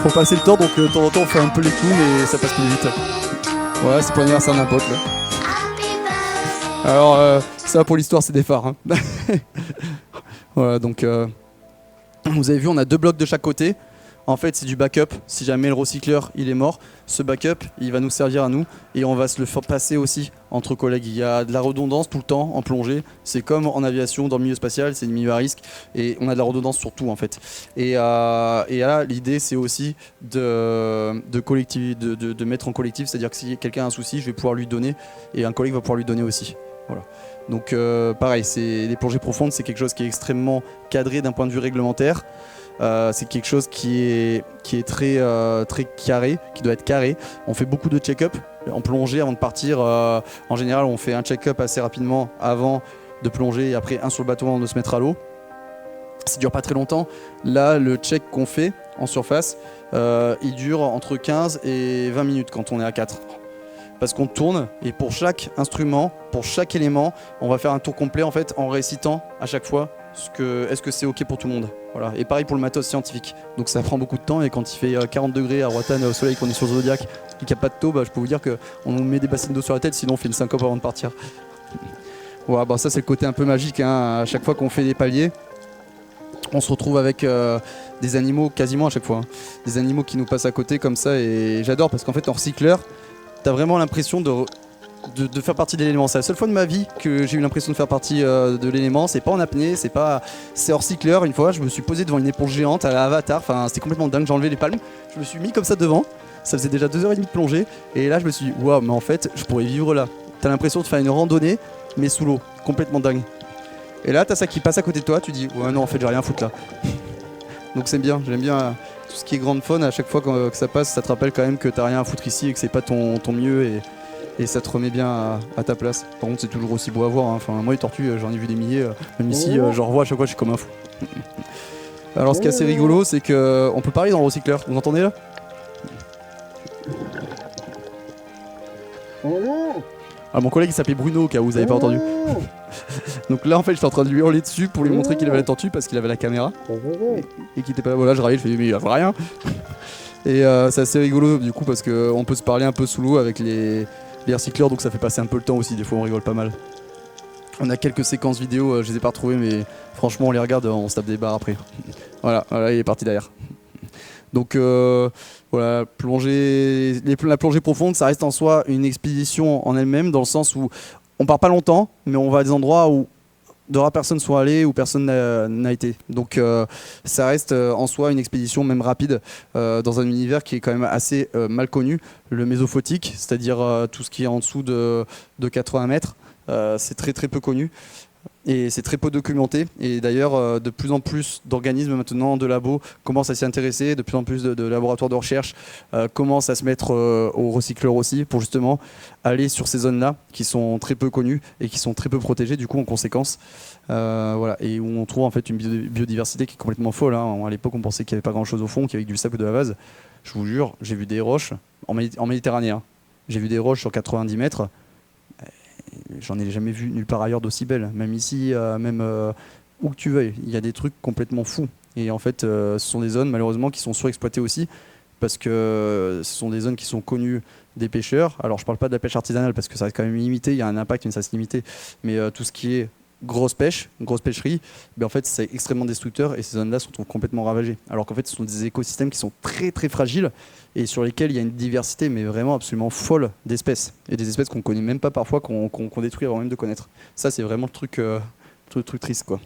Faut passer le temps, donc de temps en temps, on fait un peu les clowns et ça passe plus vite. Ouais, c'est pour l'anniversaire d'un pote là. Alors, ça pour l'histoire, c'est des phares. Hein. Voilà, donc. Vous avez vu, on a 2 blocs de chaque côté. En fait, c'est du backup. Si jamais le recycleur il est mort, ce backup il va nous servir à nous et on va se le faire passer aussi entre collègues. Il y a de la redondance tout le temps en plongée. C'est comme en aviation, dans le milieu spatial, c'est une milieu à risque et on a de la redondance sur tout en fait. Et là, l'idée c'est aussi de mettre en collectif, c'est-à-dire que si quelqu'un a un souci, je vais pouvoir lui donner et un collègue va pouvoir lui donner aussi. Voilà. Donc pareil, les plongées profondes, c'est quelque chose qui est extrêmement cadré d'un point de vue réglementaire. C'est quelque chose qui est très carré, qui doit être carré. On fait beaucoup de check-up en plongée avant de partir. En général, on fait un check-up assez rapidement avant de plonger et après un sur le bateau avant de se mettre à l'eau. Ça dure pas très longtemps. Là, le check qu'on fait en surface, il dure entre 15 et 20 minutes quand on est à 4. Parce qu'on tourne et pour chaque instrument, pour chaque élément, on va faire un tour complet en fait en récitant à chaque fois est-ce que c'est ok pour tout le monde. Voilà. Et pareil pour le matos scientifique. Donc ça prend beaucoup de temps et quand il fait 40 degrés à Roatan au soleil, qu'on est sur le Zodiac, qu'il n'y a pas de taux, je peux vous dire qu'on nous met des bassines d'eau sur la tête, sinon on fait une syncope avant de partir. Voilà, ça c'est le côté un peu magique, hein. À chaque fois qu'on fait des paliers, on se retrouve avec des animaux quasiment à chaque fois. Hein. Des animaux qui nous passent à côté comme ça et j'adore parce qu'en fait en recycleur, t'as vraiment l'impression de faire partie de l'élément. C'est la seule fois de ma vie que j'ai eu l'impression de faire partie de l'élément. C'est pas en apnée, c'est hors cycleur. Une fois, je me suis posé devant une éponge géante à la Avatar. Enfin, c'était complètement dingue. J'ai enlevé les palmes. Je me suis mis comme ça devant. Ça faisait déjà 2h30 de plongée. Et là, je me suis dit, waouh, mais en fait, je pourrais vivre là. T'as l'impression de faire une randonnée, mais sous l'eau. Complètement dingue. Et là, t'as ça qui passe à côté de toi. Tu dis, ouais, non, en fait, j'ai rien à foutre là. Donc, c'est bien. J'aime bien tout ce qui est grande faune. À chaque fois que ça passe, ça te rappelle quand même que t'as rien à foutre ici et que c'est pas ton mieux. Et ça te remet bien à ta place. Par contre, c'est toujours aussi beau à voir. Hein. Enfin, moi, les tortues, j'en ai vu des milliers. Même ici, j'en revois à chaque fois, je suis comme un fou. Alors, ce qui est assez rigolo, c'est qu'on peut parler dans le recycleur. Vous entendez là ? Ah, mon collègue, il s'appelait Bruno, au cas où vous n'avez pas entendu. Donc là, en fait, j'étais en train de lui hurler dessus pour lui montrer qu'il avait la tortue parce qu'il avait la caméra. Et qu'il était pas là. Voilà, je râlais, je fais, mais il a rien. Et c'est assez rigolo du coup parce qu'on peut se parler un peu sous l'eau avec les recycleurs, donc ça fait passer un peu le temps aussi, des fois on rigole pas mal. On a quelques séquences vidéo, je les ai pas retrouvées, mais franchement on les regarde, on se tape des barres après. Voilà, il est parti derrière. Donc voilà, la plongée profonde, ça reste en soi une expédition en elle-même, dans le sens où on part pas longtemps, mais on va à des endroits où de rares personnes sont allées ou personne n'a été. Donc ça reste en soi une expédition même rapide dans un univers qui est quand même assez mal connu, le mésophotique, c'est-à-dire tout ce qui est en dessous de 80 mètres. C'est très très peu connu et c'est très peu documenté. Et d'ailleurs, de plus en plus d'organismes maintenant, de labos, commencent à s'y intéresser, de plus en plus de laboratoires de recherche commencent à se mettre aux recycleurs aussi pour justement aller sur ces zones-là qui sont très peu connues et qui sont très peu protégées du coup en conséquence. Voilà, et où on trouve en fait une biodiversité qui est complètement folle. Hein. À l'époque, on pensait qu'il n'y avait pas grand-chose au fond, qu'il y avait du sable ou de la vase. Je vous jure, j'ai vu des roches en Méditerranée. Hein. J'ai vu des roches sur 90 mètres. J'en ai jamais vu nulle part ailleurs d'aussi belle. Même ici, même où que tu veuilles, il y a des trucs complètement fous. Et en fait, ce sont des zones malheureusement qui sont surexploitées aussi, parce que ce sont des zones qui sont connues des pêcheurs. Alors je parle pas de la pêche artisanale parce que ça reste quand même limité, il y a un impact, mais ça reste limité. Mais tout ce qui est grosse pêche, grosse pêcherie, ben en fait c'est extrêmement destructeur et ces zones-là se retrouvent complètement ravagées. Alors qu'en fait ce sont des écosystèmes qui sont très très fragiles et sur lesquels il y a une diversité mais vraiment absolument folle d'espèces. Et des espèces qu'on connaît même pas parfois, qu'on détruit avant même de connaître. Ça c'est vraiment le truc triste quoi.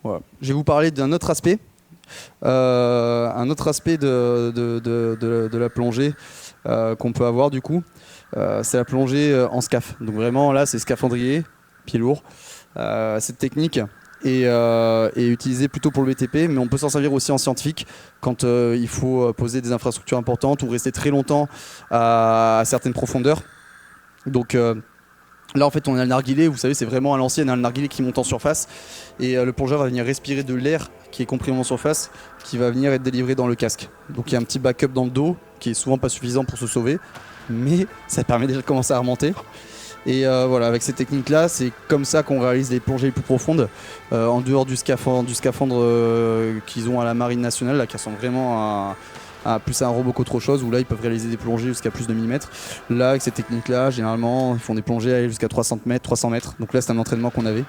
Voilà. Je vais vous parler d'un autre aspect. Un autre aspect de la plongée qu'on peut avoir du coup. C'est la plongée en scaph. Donc vraiment là c'est scaphandrier, pied lourd. Cette technique est utilisée plutôt pour le BTP, mais on peut s'en servir aussi en scientifique quand il faut poser des infrastructures importantes ou rester très longtemps à certaines profondeurs. Donc là en fait on a le narguilé, vous savez c'est vraiment à l'ancienne, le narguilé qui monte en surface et le plongeur va venir respirer de l'air qui est comprimé en surface, qui va venir être délivré dans le casque. Donc il y a un petit backup dans le dos qui est souvent pas suffisant pour se sauver, mais ça permet déjà de commencer à remonter. Et voilà, avec ces techniques-là, c'est comme ça qu'on réalise les plongées les plus profondes, en dehors du scaphandre qu'ils ont à la Marine nationale, là, qui ressemble vraiment à plus à un robot qu'autre chose, où là ils peuvent réaliser des plongées jusqu'à plus de 1000 mètres. Là, avec ces techniques-là, généralement, ils font des plongées aller jusqu'à 300 mètres. Donc là, c'est un entraînement qu'on avait.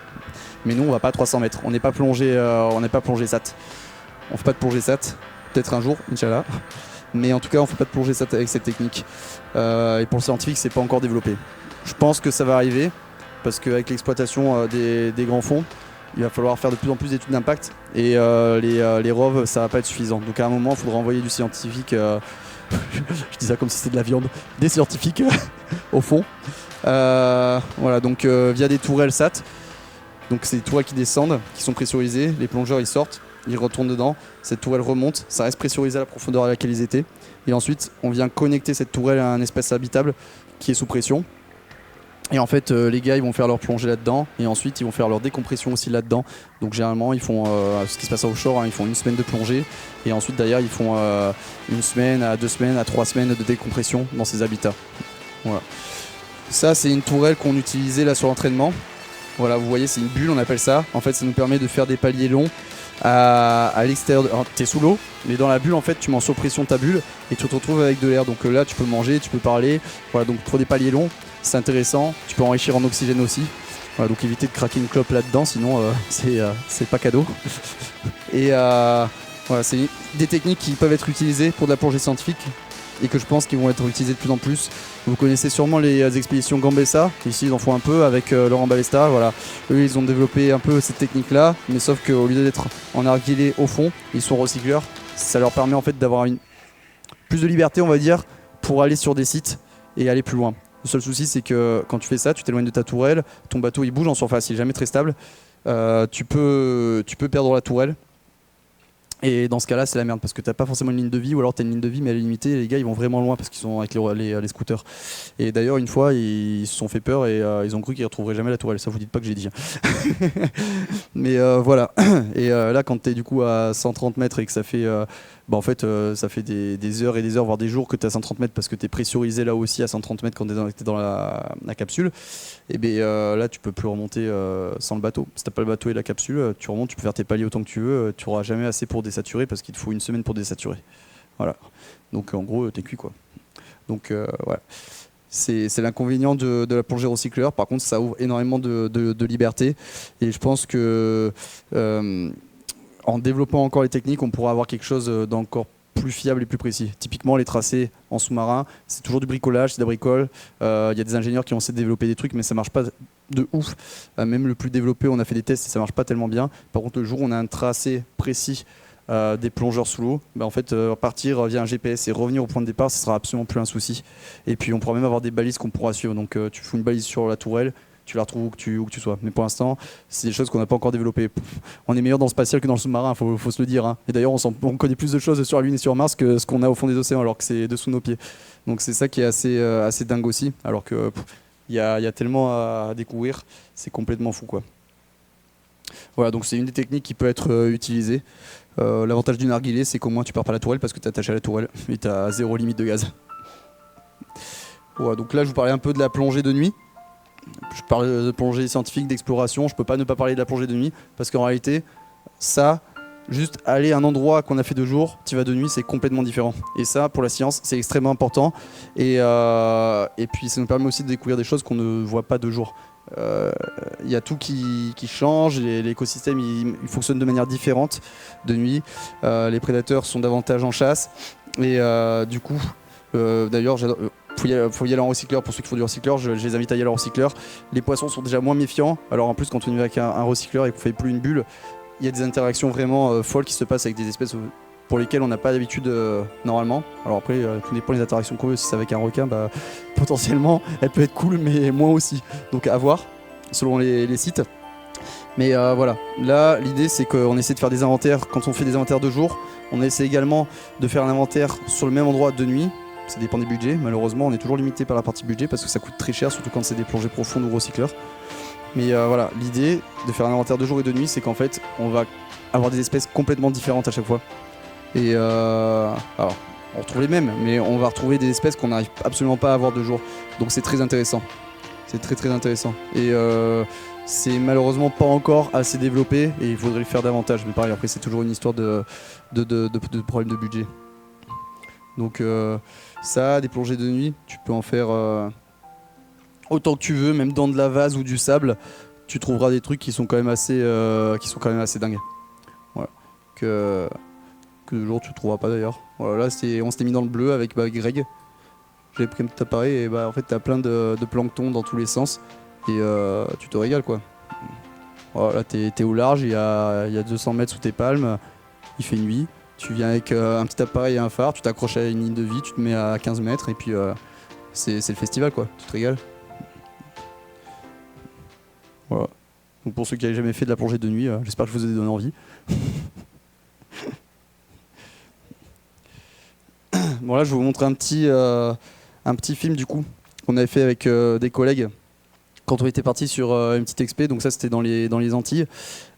Mais nous, on va pas à 300 mètres. On n'est pas plongé SAT. On fait pas de plongée SAT. Peut-être un jour, Inch'Allah. Mais en tout cas, on fait pas de plongée SAT avec cette technique. Et pour le scientifique, c'est pas encore développé. Je pense que ça va arriver, parce qu'avec l'exploitation des grands fonds, il va falloir faire de plus en plus d'études d'impact. Et les ROV, ça va pas être suffisant. Donc à un moment, il faudra envoyer du scientifique, je dis ça comme si c'était de la viande, des scientifiques au fond. Voilà, donc via des tourelles SAT. Donc c'est des tourelles qui descendent, qui sont pressurisées, les plongeurs ils sortent, ils retournent dedans, cette tourelle remonte, ça reste pressurisé à la profondeur à laquelle ils étaient, et ensuite on vient connecter cette tourelle à un espace habitable qui est sous pression, et en fait les gars ils vont faire leur plongée là-dedans, et ensuite ils vont faire leur décompression aussi là-dedans, donc généralement ils font ce qui se passe offshore, hein, ils font une semaine de plongée, et ensuite derrière ils font une semaine à 2 semaines à 3 semaines de décompression dans ces habitats. Voilà. Ça c'est une tourelle qu'on utilisait là sur l'entraînement. Voilà, vous voyez, c'est une bulle, on appelle ça. En fait, ça nous permet de faire des paliers longs à l'extérieur. Alors, t'es sous l'eau, mais dans la bulle, en fait, tu mets en surpression ta bulle et tu te retrouves avec de l'air. Donc là, tu peux manger, tu peux parler. Voilà, donc pour des paliers longs, c'est intéressant. Tu peux enrichir en oxygène aussi. Voilà, donc éviter de craquer une clope là-dedans, sinon c'est pas cadeau. Et voilà, c'est des techniques qui peuvent être utilisées pour de la plongée scientifique et que je pense qu'ils vont être utilisés de plus en plus. Vous connaissez sûrement les expéditions Gambessa, ici ils en font un peu avec Laurent Balesta, voilà. Eux ils ont développé un peu cette technique là, mais sauf qu'au lieu d'être en narguilé au fond, ils sont recycleurs. Ça leur permet en fait d'avoir plus de liberté on va dire pour aller sur des sites et aller plus loin. Le seul souci c'est que quand tu fais ça, tu t'éloignes de ta tourelle, ton bateau il bouge en surface, il est jamais très stable, tu peux perdre la tourelle. Et dans ce cas-là, c'est la merde parce que t'as pas forcément une ligne de vie ou alors t'as une ligne de vie mais elle est limitée et les gars ils vont vraiment loin parce qu'ils sont avec les scooters. Et d'ailleurs, une fois, ils se sont fait peur et ils ont cru qu'ils retrouveraient jamais la tourelle. Ça, vous dites pas que j'ai dit. Mais voilà. Et là, quand t'es du coup à 130 mètres et que ça fait bah en fait ça fait des heures et des heures, voire des jours que tu es à 130 mètres parce que tu es pressurisé là aussi à 130 mètres quand tu es dans la capsule. Et bien là tu peux plus remonter sans le bateau. Si tu n'as pas le bateau et la capsule, tu remontes, tu peux faire tes paliers autant que tu veux, tu n'auras jamais assez pour désaturer parce qu'il te faut une semaine pour désaturer. Voilà. Donc en gros, t'es cuit quoi. Donc ouais. C'est l'inconvénient de la plongée recycleur. Par contre, ça ouvre énormément de liberté. Et je pense que en développant encore les techniques, on pourra avoir quelque chose d'encore plus fiable et plus précis. Typiquement, les tracés en sous-marin, c'est toujours du bricolage, c'est de la bricole. Il y a des ingénieurs qui ont essayé de développer des trucs, mais ça marche pas de ouf. Même le plus développé, on a fait des tests et ça marche pas tellement bien. Par contre, le jour où on a un tracé précis des plongeurs sous l'eau, bah en fait, partir via un GPS et revenir au point de départ, ce sera absolument plus un souci. Et puis, on pourra même avoir des balises qu'on pourra suivre. Donc, tu fous une balise sur la tourelle, tu la retrouves où que tu sois. Mais pour l'instant, c'est des choses qu'on n'a pas encore développées. On est meilleur dans le spatial que dans le sous-marin, faut se le dire. Hein. Et d'ailleurs, on connaît plus de choses sur la Lune et sur Mars que ce qu'on a au fond des océans, alors que c'est dessous nos pieds. Donc c'est ça qui est assez dingue aussi. Alors que y a tellement à découvrir, c'est complètement fou, quoi. Voilà, donc c'est une des techniques qui peut être utilisée. L'avantage du narguilé, c'est qu'au moins tu pars pas à la tourelle parce que tu es attaché à la tourelle et tu as zéro limite de gaz. Voilà, donc là, je vous parlais un peu de la plongée de nuit. Je parle de plongée scientifique, d'exploration. Je peux pas ne pas parler de la plongée de nuit parce qu'en réalité, ça, juste aller à un endroit qu'on a fait de jour, tu vas de nuit, c'est complètement différent. Et ça, pour la science, c'est extrêmement important. Et puis, ça nous permet aussi de découvrir des choses qu'on ne voit pas de jour. Il y a tout qui change, l'écosystème il fonctionne de manière différente de nuit. Les prédateurs sont davantage en chasse. Et du coup, d'ailleurs, faut y aller en recycleur. Pour ceux qui font du recycleur, je les invite à y aller en recycleur. Les poissons sont déjà moins méfiants. Alors en plus, quand on y va avec un recycleur et qu'on fait plus une bulle, il y a des interactions vraiment folles qui se passent avec des espèces pour lesquelles on n'a pas d'habitude normalement. Alors après, tout dépend des interactions qu'on veut. Si c'est avec un requin, bah, potentiellement, elle peut être cool, mais moins aussi. Donc à voir, selon les sites. Mais voilà, là, l'idée, c'est qu'on essaie de faire des inventaires. Quand on fait des inventaires de jour, on essaie également de faire un inventaire sur le même endroit de nuit. Ça dépend des budgets. Malheureusement, on est toujours limité par la partie budget parce que ça coûte très cher, surtout quand c'est des plongées profondes ou recycleurs. Mais voilà, l'idée de faire un inventaire de jour et de nuit, c'est qu'en fait, on va avoir des espèces complètement différentes à chaque fois. Et alors, on retrouve les mêmes, mais on va retrouver des espèces qu'on n'arrive absolument pas à avoir de jour. Donc c'est très intéressant. C'est très très intéressant. Et c'est malheureusement pas encore assez développé et il faudrait le faire davantage. Mais pareil, après, c'est toujours une histoire de problème de budget. Donc ça, des plongées de nuit, tu peux en faire autant que tu veux, même dans de la vase ou du sable, tu trouveras des trucs qui sont quand même assez dingues. Voilà. Que de jour tu trouveras pas d'ailleurs. Voilà, là on s'était mis dans le bleu avec Greg. J'ai pris un petit appareil et en fait t'as plein de plancton dans tous les sens et tu te régales quoi. Voilà, t'es au large, il y a 200 mètres sous tes palmes, il fait nuit. Tu viens avec un petit appareil et un phare, tu t'accroches à une ligne de vie, tu te mets à 15 mètres et puis c'est le festival quoi, tu te régales. Voilà. Donc pour ceux qui n'avaient jamais fait de la plongée de nuit, j'espère que je vous ai donné envie. Bon là je vais vous montrer un petit film du coup qu'on avait fait avec des collègues quand on était parti sur une petite expé, donc ça c'était dans les Antilles.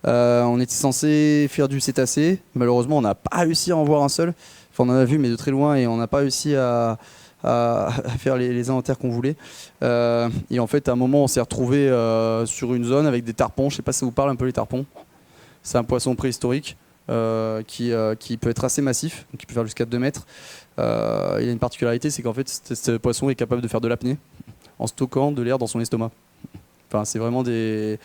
On était censé faire du cétacé, malheureusement on n'a pas réussi à en voir un seul. Enfin on en a vu mais de très loin et on n'a pas réussi à faire les inventaires qu'on voulait. Et en fait à un moment on s'est retrouvé sur une zone avec des tarpons, je sais pas si ça vous parle un peu les tarpons. C'est un poisson préhistorique qui peut être assez massif, donc qui peut faire jusqu'à 2 mètres. Il a une particularité, c'est qu'en fait ce poisson est capable de faire de l'apnée en stockant de l'air dans son estomac. Enfin, c'est vraiment des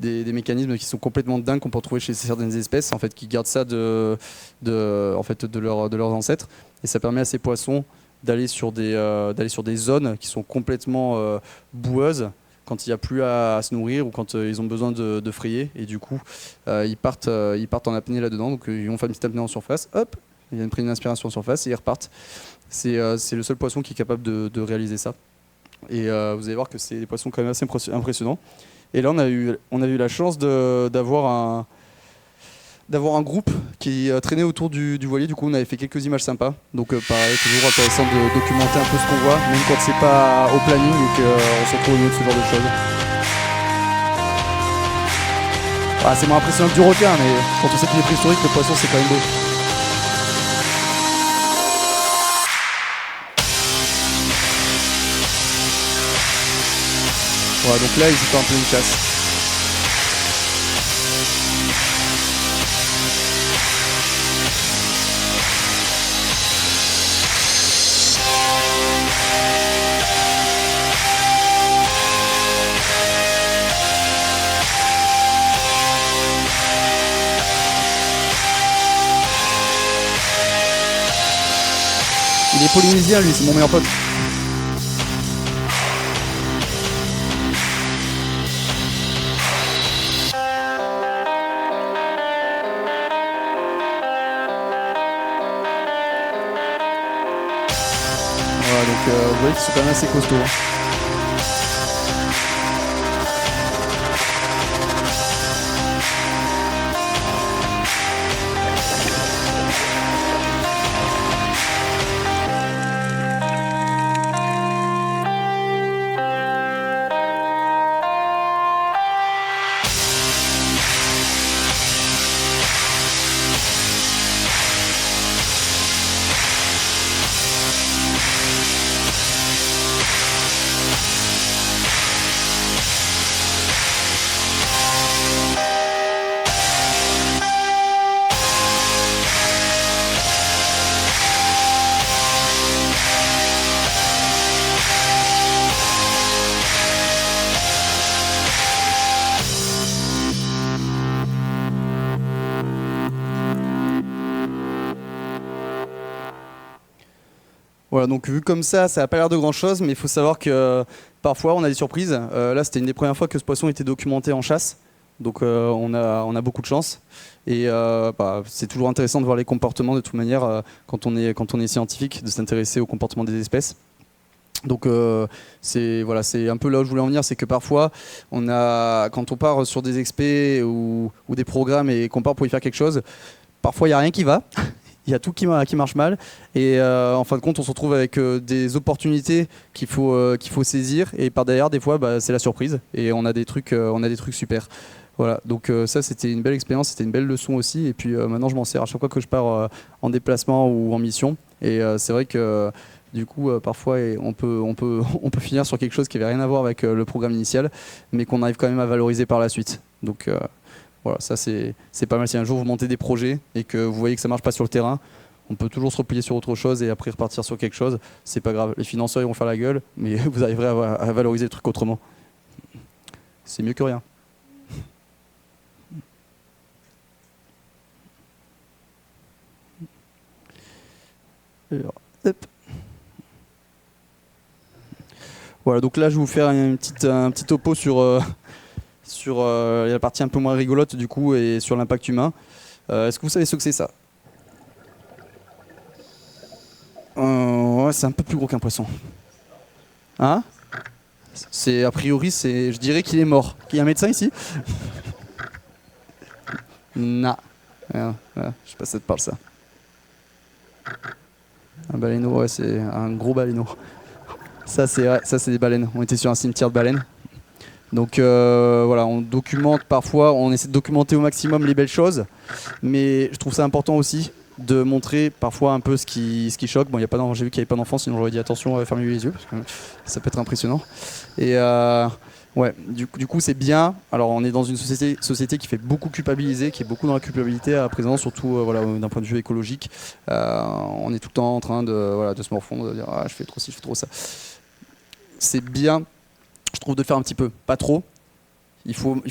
mécanismes qui sont complètement dingues qu'on peut retrouver chez certaines espèces en fait, qui gardent ça de leurs ancêtres. Et ça permet à ces poissons d'aller sur des zones qui sont complètement boueuses quand il n'y a plus à se nourrir ou quand ils ont besoin de frayer. Et du coup, ils partent en apnée là-dedans. Donc ils vont faire une petite apnée en surface. Hop, ils viennent prendre une inspiration en surface et ils repartent. C'est le seul poisson qui est capable de réaliser ça. Et vous allez voir que c'est des poissons quand même assez impressionnants. Et là, on a eu la chance d'avoir un groupe qui traînait autour du voilier. Du coup, on avait fait quelques images sympas. Donc, pareil, toujours intéressant de documenter un peu ce qu'on voit, même quand c'est pas au planning et qu'on se retrouve au milieu de ce genre de choses. Ah, c'est moins impressionnant que du requin, mais quand on sait qu'il est préhistorique, le poisson, c'est quand même beau. Voilà, donc là, ils étaient en pleine chasse. Il est polynésien, lui, c'est mon meilleur pote. Voilà, donc vous voyez qu'ils sont quand même assez costauds. Voilà, donc vu comme ça n'a pas l'air de grand chose, mais il faut savoir que parfois on a des surprises. Là, c'était une des premières fois que ce poisson était documenté en chasse, donc on a beaucoup de chance. Et c'est toujours intéressant de voir les comportements de toute manière quand on est scientifique, de s'intéresser au comportement des espèces. Donc c'est un peu là où je voulais en venir, c'est que parfois quand on part sur des expés ou des programmes et qu'on part pour y faire quelque chose, parfois il n'y a rien qui va. Il y a tout qui marche mal et en fin de compte on se retrouve avec des opportunités qu'il faut saisir et par derrière des fois c'est la surprise et on a des trucs super. Voilà, donc ça c'était une belle expérience, c'était une belle leçon aussi et puis maintenant je m'en sers à chaque fois que je pars en déplacement ou en mission et c'est vrai que du coup parfois on peut finir sur quelque chose qui n'avait rien à voir avec le programme initial mais qu'on arrive quand même à valoriser par la suite. Donc voilà, ça c'est pas mal. Si un jour vous montez des projets et que vous voyez que ça marche pas sur le terrain, on peut toujours se replier sur autre chose et après repartir sur quelque chose. C'est pas grave. Les financeurs ils vont faire la gueule, mais vous arriverez à valoriser le truc autrement. C'est mieux que rien. Alors, hop. Voilà, donc là je vais vous faire un petit topo sur la partie un peu moins rigolote du coup et sur l'impact humain. Est-ce que vous savez ce que c'est ça? Ouais, c'est un peu plus gros qu'un poisson. Hein? A priori, je dirais qu'il est mort. Il y a un médecin ici? Non. Je sais pas si ça te parle ça. Un baleineau, ouais, c'est un gros baleineau. Ça c'est des baleines. On était sur un cimetière de baleines. Donc voilà, on documente parfois, on essaie de documenter au maximum les belles choses, mais je trouve ça important aussi de montrer parfois un peu ce qui choque. Bon, j'ai vu qu'il n'y avait pas d'enfants, sinon j'aurais dit attention, fermez les yeux, parce que ça peut être impressionnant. Et ouais, du coup c'est bien. Alors on est dans une société qui fait beaucoup culpabiliser, qui est beaucoup dans la culpabilité à présent, surtout d'un point de vue écologique. On est tout le temps en train de se morfondre, de dire je fais trop ci, je fais trop ça. C'est bien, je trouve, de faire un petit peu, pas trop. Il faut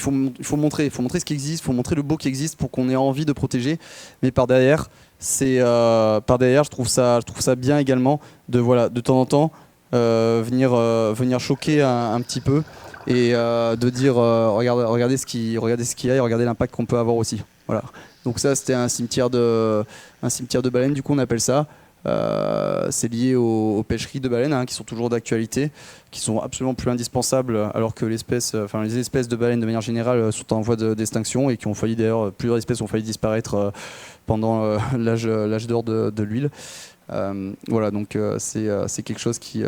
montrer ce qui existe, il faut montrer le beau qui existe pour qu'on ait envie de protéger. Mais par derrière, je trouve ça bien également de temps en temps venir choquer un petit peu et de dire regardez ce qu'il y a et regardez l'impact qu'on peut avoir aussi. Voilà. Donc ça c'était un cimetière de baleines, du coup on appelle ça. C'est lié aux pêcheries de baleines qui sont toujours d'actualité, qui sont absolument plus indispensables alors que les espèces de baleines de manière générale sont en voie d'extinction et qui ont failli d'ailleurs, plusieurs espèces ont failli disparaître pendant l'âge d'or de l'huile. Voilà, donc c'est quelque chose qui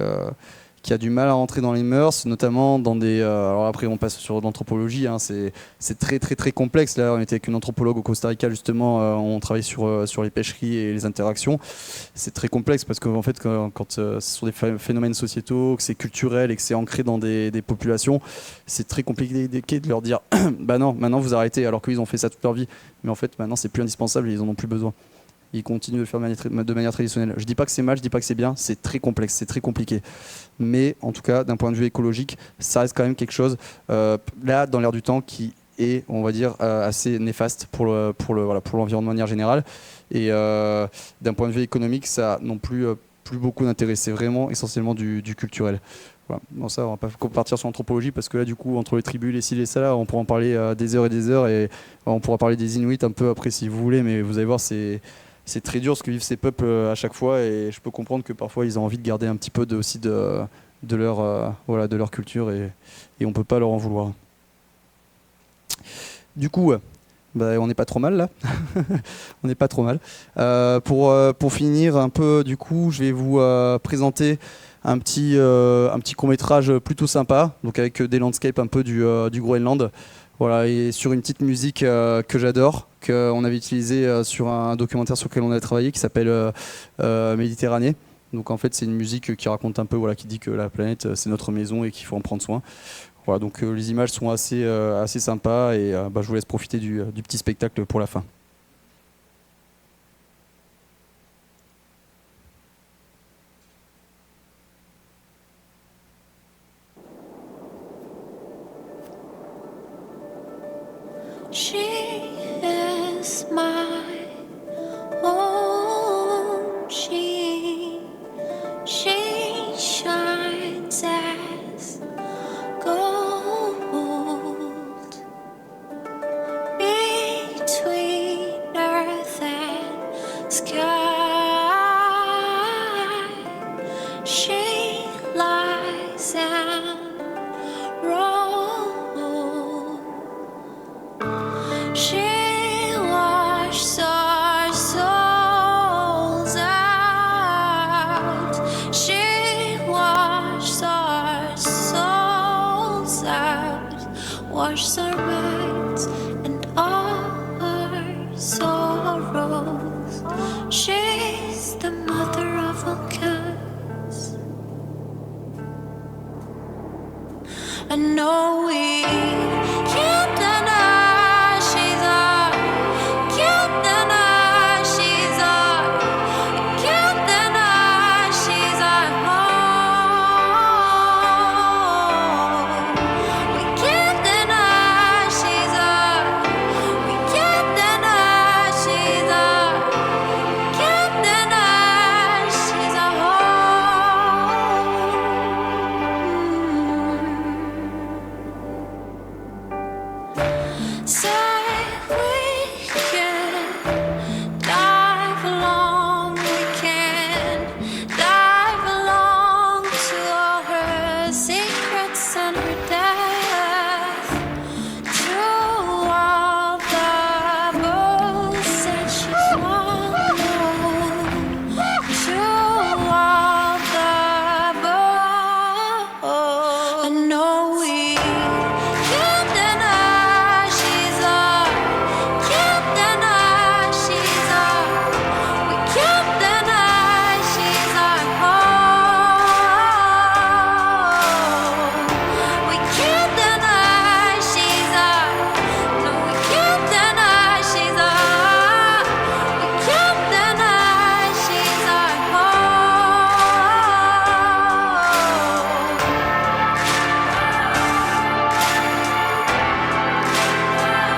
qui a du mal à rentrer dans les mœurs, notamment dans des... alors après on passe sur l'anthropologie, hein, c'est très très très complexe. Là on était avec une anthropologue au Costa Rica justement, on travaille sur les pêcheries et les interactions. C'est très complexe parce qu'en fait quand ce sont des phénomènes sociétaux, que c'est culturel et que c'est ancré dans des populations, c'est très compliqué de leur dire bah non, maintenant vous arrêtez, alors qu'ils ont fait ça toute leur vie. Mais en fait maintenant c'est plus indispensable et ils en ont plus besoin. Ils continuent de le faire de manière traditionnelle. Je dis pas que c'est mal, je dis pas que c'est bien, c'est très complexe, c'est très compliqué. Mais en tout cas, d'un point de vue écologique, ça reste quand même quelque chose, là, dans l'air du temps, qui est, on va dire, assez néfaste pour l'environnement de manière générale. Et d'un point de vue économique, ça n'a non plus, plus beaucoup d'intérêt. C'est vraiment essentiellement du culturel. Voilà. Bon, ça, on va pas partir sur l'anthropologie parce que là, du coup, entre les tribus, les ci, les ça, là, on pourra en parler des heures et des heures. Et on pourra parler des Inuits un peu après si vous voulez, mais vous allez voir, c'est très dur ce que vivent ces peuples à chaque fois, et je peux comprendre que parfois ils ont envie de garder un petit peu aussi de leur culture, et on peut pas leur en vouloir. Du coup, on n'est pas trop mal là. On n'est pas trop mal. Pour finir un peu, du coup, je vais vous présenter un petit court-métrage plutôt sympa, donc avec des landscapes un peu du Groenland. Voilà, et sur une petite musique que j'adore, qu'on avait utilisée sur un documentaire sur lequel on a travaillé qui s'appelle Méditerranée. Donc en fait c'est une musique qui raconte un peu, qui dit que la planète c'est notre maison et qu'il faut en prendre soin. Voilà, donc les images sont assez sympas, et je vous laisse profiter du petit spectacle pour la fin. She is my own. She shines as gold between earth and sky. She lies and rolls. She washed our souls out. She washed our souls out. Washed our minds and all our sorrows. She's the mother of all cures. I know we can't deny.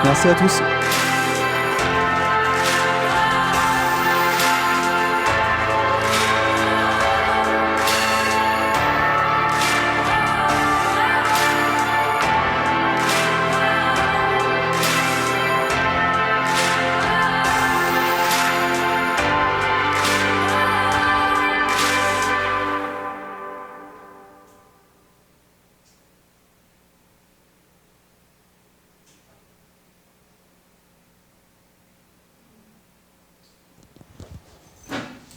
Merci à tous.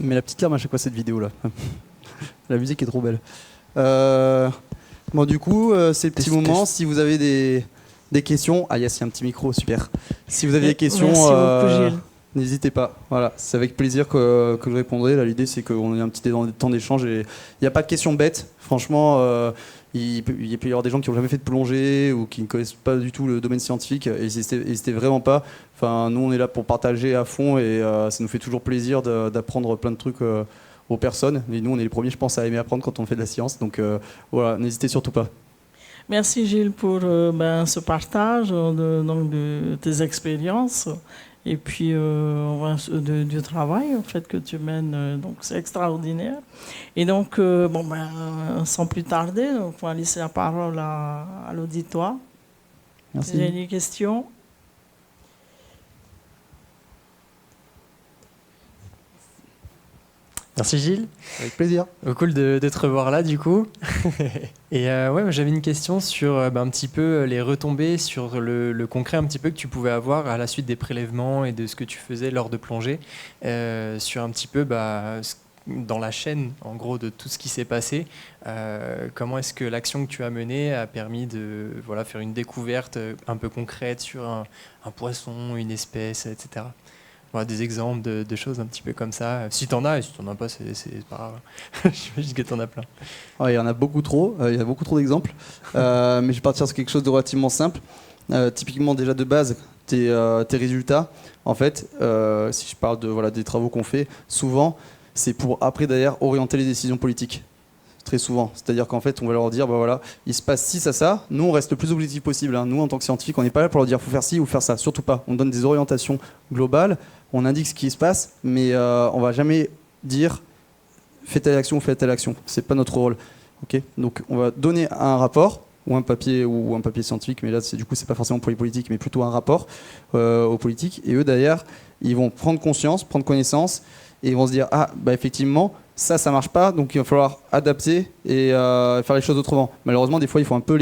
Mais la petite larme à chaque fois cette vidéo là. La musique est trop belle. Bon, du coup, c'est le petit Test, moment. test. Si vous avez des questions, ah yes, il y a un petit micro, super. Si vous avez des questions, Merci beaucoup, Gilles. n'hésitez pas. Voilà, c'est avec plaisir que je répondrai. Là, l'idée, c'est qu'on ait un petit temps d'échange. Et il n'y a pas de questions bêtes. Franchement, il peut y avoir des gens qui n'ont jamais fait de plongée ou qui ne connaissent pas du tout le domaine scientifique. Et n'hésitez vraiment pas. Enfin, nous, on est là pour partager à fond et ça nous fait toujours plaisir d'apprendre plein de trucs aux personnes. Et nous, on est les premiers, je pense, à aimer apprendre quand on fait de la science. Donc voilà, n'hésitez surtout pas. Merci Gilles pour ce partage de tes expériences et puis du travail en fait, que tu mènes. Donc c'est extraordinaire. Et donc, sans plus tarder, donc, on va laisser la parole à l'auditoire. Merci. Vous avez des questions? Merci Gilles. Avec plaisir. Cool de te revoir là du coup. Et ouais, j'avais une question sur un petit peu les retombées, sur le concret un petit peu que tu pouvais avoir à la suite des prélèvements et de ce que tu faisais lors de plongée, sur un petit peu dans la chaîne en gros de tout ce qui s'est passé. Comment est-ce que l'action que tu as menée a permis de faire une découverte un peu concrète sur un poisson, une espèce, etc. Voilà, des exemples de choses un petit peu comme ça. Si t'en as, et si t'en as pas, c'est pas grave. J'imagine que t'en as plein. Ouais, il y en a beaucoup trop. Il y a beaucoup trop d'exemples. Mais je vais partir sur quelque chose de relativement simple. Typiquement, déjà de base, tes résultats. En fait, si je parle des travaux qu'on fait, souvent, c'est pour après d'ailleurs orienter les décisions politiques. Très souvent. C'est-à-dire qu'en fait, on va leur dire, il se passe ci, ça. Nous, on reste le plus objectif possible. Hein. Nous, en tant que scientifiques, on n'est pas là pour leur dire, faut faire ci ou faire ça. Surtout pas. On donne des orientations globales, on indique ce qui se passe, mais on va jamais dire, fais telle action ou fais telle action. C'est pas notre rôle. Okay, donc, on va donner un rapport ou un papier scientifique, mais là, c'est pas forcément pour les politiques, mais plutôt un rapport aux politiques. Et eux, d'ailleurs, ils vont prendre conscience, prendre connaissance, et ils vont se dire, effectivement, ça marche pas, donc il va falloir adapter et faire les choses autrement. Malheureusement, des fois, il faut un peu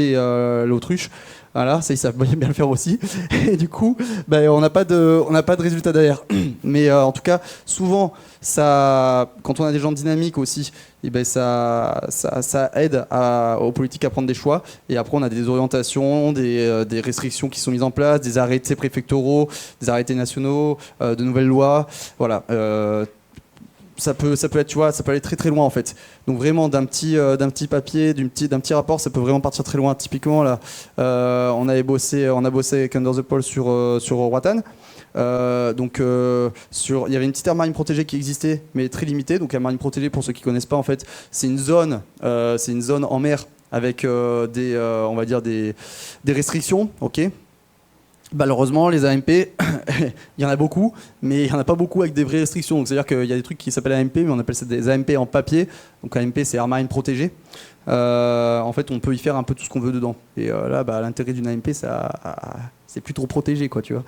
l'autruche. Voilà, ça, ils savent bien le faire aussi. Et du coup, on n'a pas de résultat derrière. Mais en tout cas, souvent, quand on a des gens dynamiques aussi, ça aide aux politiques à prendre des choix. Et après, on a des orientations, des restrictions qui sont mises en place, des arrêtés préfectoraux, des arrêtés nationaux, de nouvelles lois. Voilà. Ça peut être, ça peut aller très très loin en fait. Donc vraiment d'un petit papier, d'un petit rapport, ça peut vraiment partir très loin. Typiquement là, on a bossé avec Under the Pole sur Roatan. Il y avait une petite aire marine protégée qui existait, mais très limitée. Donc aire marine protégée, pour ceux qui connaissent pas en fait, c'est une zone en mer avec on va dire des restrictions, ok. Malheureusement, les AMP, il y en a beaucoup, mais il n'y en a pas beaucoup avec des vraies restrictions. Donc, c'est-à-dire qu'il y a des trucs qui s'appellent AMP, mais on appelle ça des AMP en papier. Donc AMP, c'est aire marine protégée. En fait, on peut y faire un peu tout ce qu'on veut dedans. Et là, l'intérêt d'une AMP, c'est plus trop protégé, quoi, tu vois.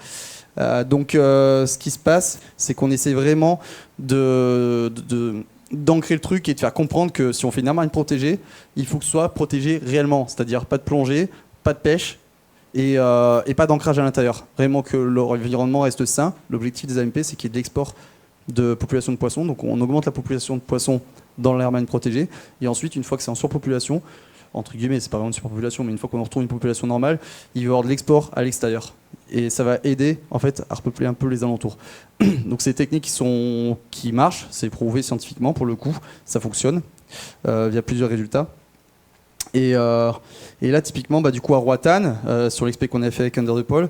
Ce qui se passe, c'est qu'on essaie vraiment d'ancrer le truc et de faire comprendre que si on fait une aire marine protégée, il faut que ce soit protégé réellement. C'est-à-dire pas de plongée, pas de pêche, et pas d'ancrage à l'intérieur. Vraiment que l'environnement reste sain. L'objectif des AMP, c'est qu'il y ait de l'export de population de poissons. Donc on augmente la population de poissons dans l'aire marine protégée. Et ensuite, une fois que c'est en surpopulation, entre guillemets, c'est pas vraiment une surpopulation, mais une fois qu'on retrouve une population normale, il va y avoir de l'export à l'extérieur. Et ça va aider en fait à repeupler un peu les alentours. Donc c'est des techniques qui marchent, c'est prouvé scientifiquement pour le coup, ça fonctionne via plusieurs résultats. Et là, typiquement, du coup, à Roatan, sur l'expé qu'on a fait avec Under the Pole,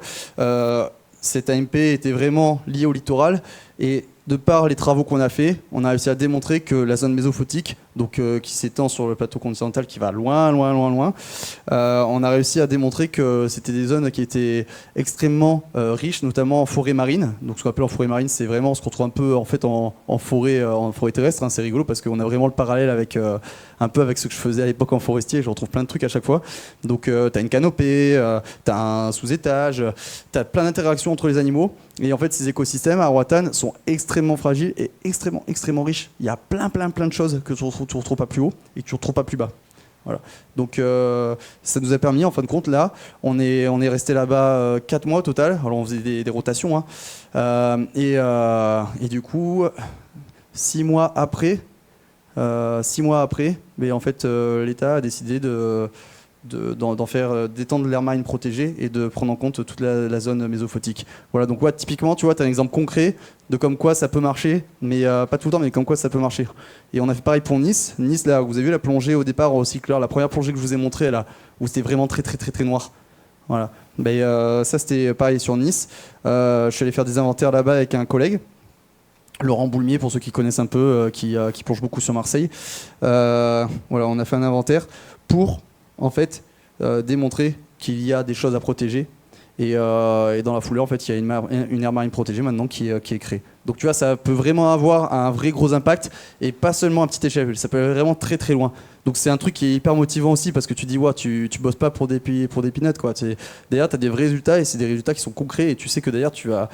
cette AMP était vraiment liée au littoral. Et de par les travaux qu'on a fait, on a réussi à démontrer que la zone mésophotique, donc qui s'étend sur le plateau continental, qui va loin, on a réussi à démontrer que c'était des zones qui étaient extrêmement riches, notamment en forêt marine. Donc ce qu'on appelle en forêt marine, c'est vraiment ce qu'on trouve un peu en fait en forêt terrestre. Hein. C'est rigolo parce qu'on a vraiment le parallèle avec un peu avec ce que je faisais à l'époque en forestier. Je retrouve plein de trucs à chaque fois. Donc tu as une canopée, tu as un sous-étage, tu as plein d'interactions entre les animaux. Et en fait, ces écosystèmes à Roatan sont extrêmement fragiles et extrêmement riches. Il y a plein de choses que tu ne retrouves pas plus haut et que tu ne retrouves pas plus bas. Voilà. Donc ça nous a permis, en fin de compte, là, on est resté là-bas 4 mois au total. Alors on faisait des rotations. Hein. Et du coup, 6 mois après, 6 mois après, mais en fait, l'État a décidé d'étendre l'aire marine protégée et de prendre en compte toute la zone mésophotique. Voilà, donc typiquement, tu vois, tu as un exemple concret de comme quoi ça peut marcher, mais pas tout le temps, mais comme quoi ça peut marcher. Et on a fait pareil pour Nice. Nice, là, vous avez vu la plongée au départ au cycleur, la première plongée que je vous ai montrée, là, où c'était vraiment très, très, très, très noir. Voilà. Ça, c'était pareil sur Nice. Je suis allé faire des inventaires là-bas avec un collègue. Laurent Boulmier, pour ceux qui connaissent un peu, qui plonge beaucoup sur Marseille. Voilà, on a fait un inventaire pour, en fait, démontrer qu'il y a des choses à protéger. Et dans la foulée, en fait, il y a une aire marine protégée maintenant qui est créée. Donc tu vois, ça peut vraiment avoir un vrai gros impact et pas seulement à petite échelle, ça peut aller vraiment très très loin. Donc c'est un truc qui est hyper motivant aussi parce que tu dis, ouais, tu bosses pas pour des peanuts, quoi. D'ailleurs, tu as des vrais résultats et c'est des résultats qui sont concrets et tu sais que d'ailleurs, tu vas